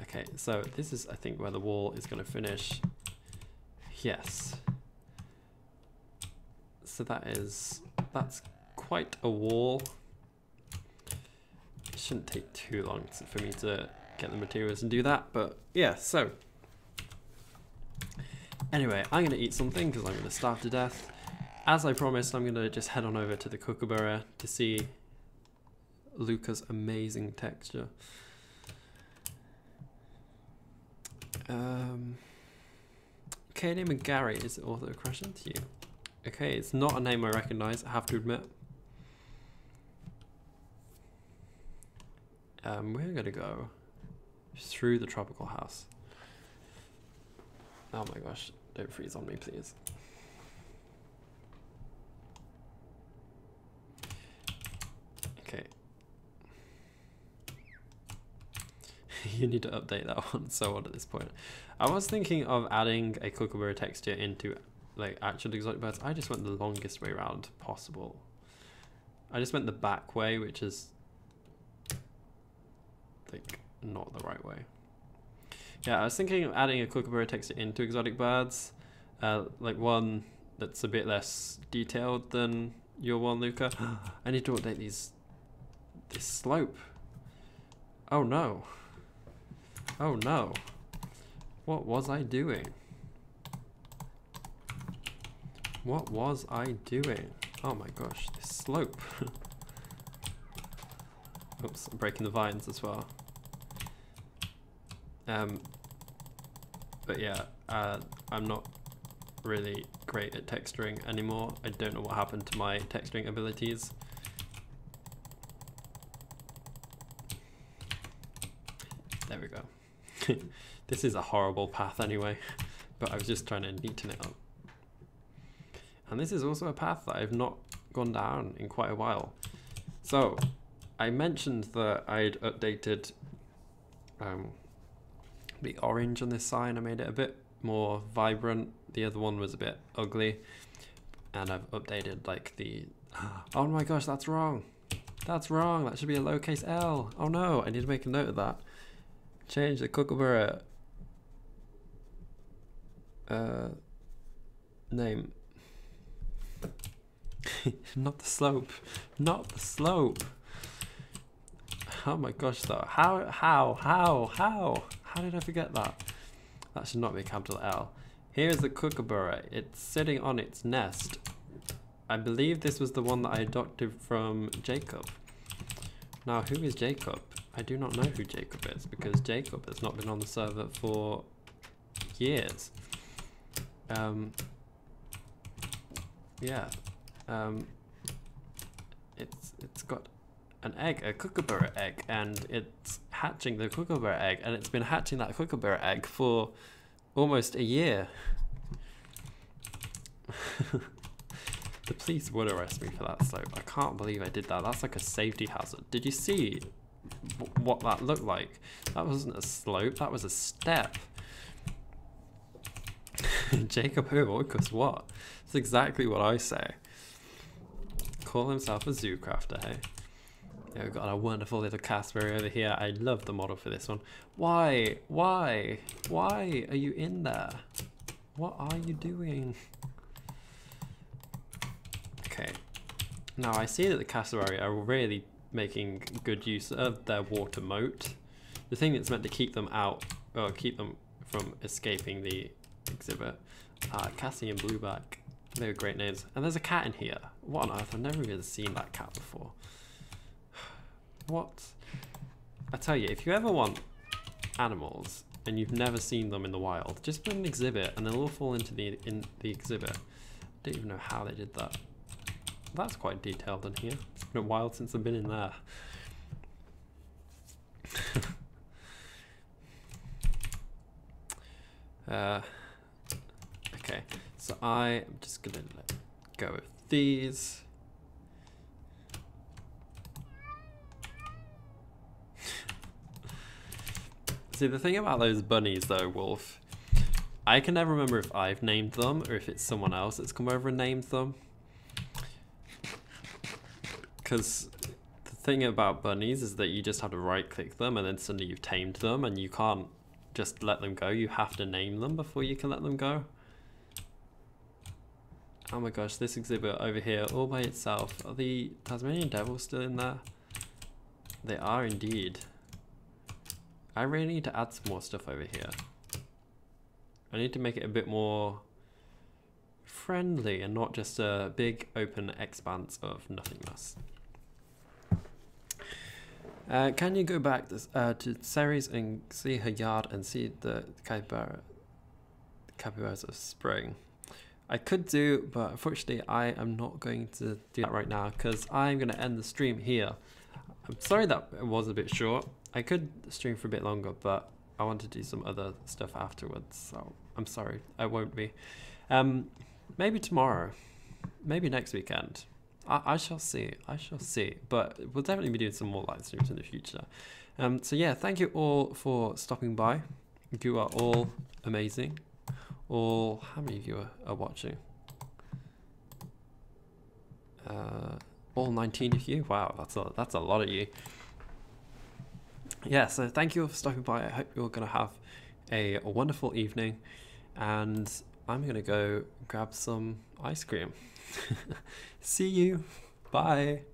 Okay, so this is, I think, where the wall is going to finish. Yes. So that's quite a wall. It shouldn't take too long for me to get the materials and do that, but yeah, so. Anyway, I'm going to eat something because I'm going to starve to death. As I promised, I'm going to just head on over to the Kookaburra to see Luca's amazing texture. Okay, name of Gary is the author of Crash Into You. Okay, it's not a name I recognize, I have to admit. We're gonna go through the tropical house. Oh my gosh, don't freeze on me, please. Okay. You need to update that one so on at this point. I was thinking of adding a Kookaburra texture into like actual exotic birds. I just went the longest way around possible. I just went the back way, which is like not the right way. Yeah, I was thinking of adding a Kookaburra texture into exotic birds, like one that's a bit less detailed than your one, Luca. I need to update this slope. Oh no. Oh no. What was I doing? What was I doing? Oh my gosh, this slope. Oops, I'm breaking the vines as well. But yeah, I'm not really great at texturing anymore. I don't know what happened to my texturing abilities. There we go. This is a horrible path anyway, but I was just trying to neaten it up. And this is also a path that I've not gone down in quite a while. So I mentioned that I'd updated the orange on this sign. I made it a bit more vibrant. The other one was a bit ugly, and I've updated like the oh my gosh, that's wrong. That's wrong. That should be a lowercase L. Oh no, I need to make a note of that. Change the kookaburra name. Not the slope. Not the slope. Oh my gosh, though. How did I forget that? That should not be a capital L. Here's the kookaburra. It's sitting on its nest. I believe this was the one that I adopted from Jacob. Now, who is Jacob? I do not know who Jacob is, because Jacob has not been on the server for years. Yeah. It's got an egg, a kookaburra egg, and it's hatching the kookaburra egg, and it's been hatching that kookaburra egg for almost a year. The police would arrest me for that slope. I can't believe I did that. That's like a safety hazard. Did you see what that looked like? That wasn't a slope, that was a step. Jacob who? Because what? That's exactly what I say. Call himself a ZooCrafter, hey? Yeah, we've got a wonderful little cassowary over here. I love the model for this one. Why? Why? Why are you in there? What are you doing? Okay. Now I see that the cassowary are really making good use of their water moat. The thing that's meant to keep them out, or keep them from escaping the exhibit. Cassie and Blueback. They were great names. And there's a cat in here. What on earth? I've never even seen that cat before. What? I tell you, if you ever want animals and you've never seen them in the wild, just put an exhibit and they'll all fall into the exhibit. I don't even know how they did that. That's quite detailed in here. It's been a while since I've been in there. Okay, so I'm just gonna let go of these. See, the thing about those bunnies though, Wolf, I can never remember if I've named them or if it's someone else that's come over and named them. Because the thing about bunnies is that you just have to right click them and then suddenly you've tamed them, and you can't just let them go. You have to name them before you can let them go. Oh my gosh, this exhibit over here all by itself. Are the Tasmanian devils still in there? They are indeed. I really need to add some more stuff over here. I need to make it a bit more friendly and not just a big open expanse of nothingness. Can you go back to Ceres and see her yard and see the capybaras of spring? I could do, but unfortunately I am not going to do that right now because I'm going to end the stream here. I'm sorry that it was a bit short. I could stream for a bit longer, but I want to do some other stuff afterwards, so I'm sorry, I won't be. Maybe tomorrow, maybe next weekend. I shall see, but we'll definitely be doing some more live streams in the future. So yeah, thank you all for stopping by. You are all amazing. How many of you are watching? All 19 of you? Wow, that's a lot of you. Yeah, so thank you all for stopping by. I hope you're going to have a wonderful evening, and I'm gonna go grab some ice cream. See you. Bye.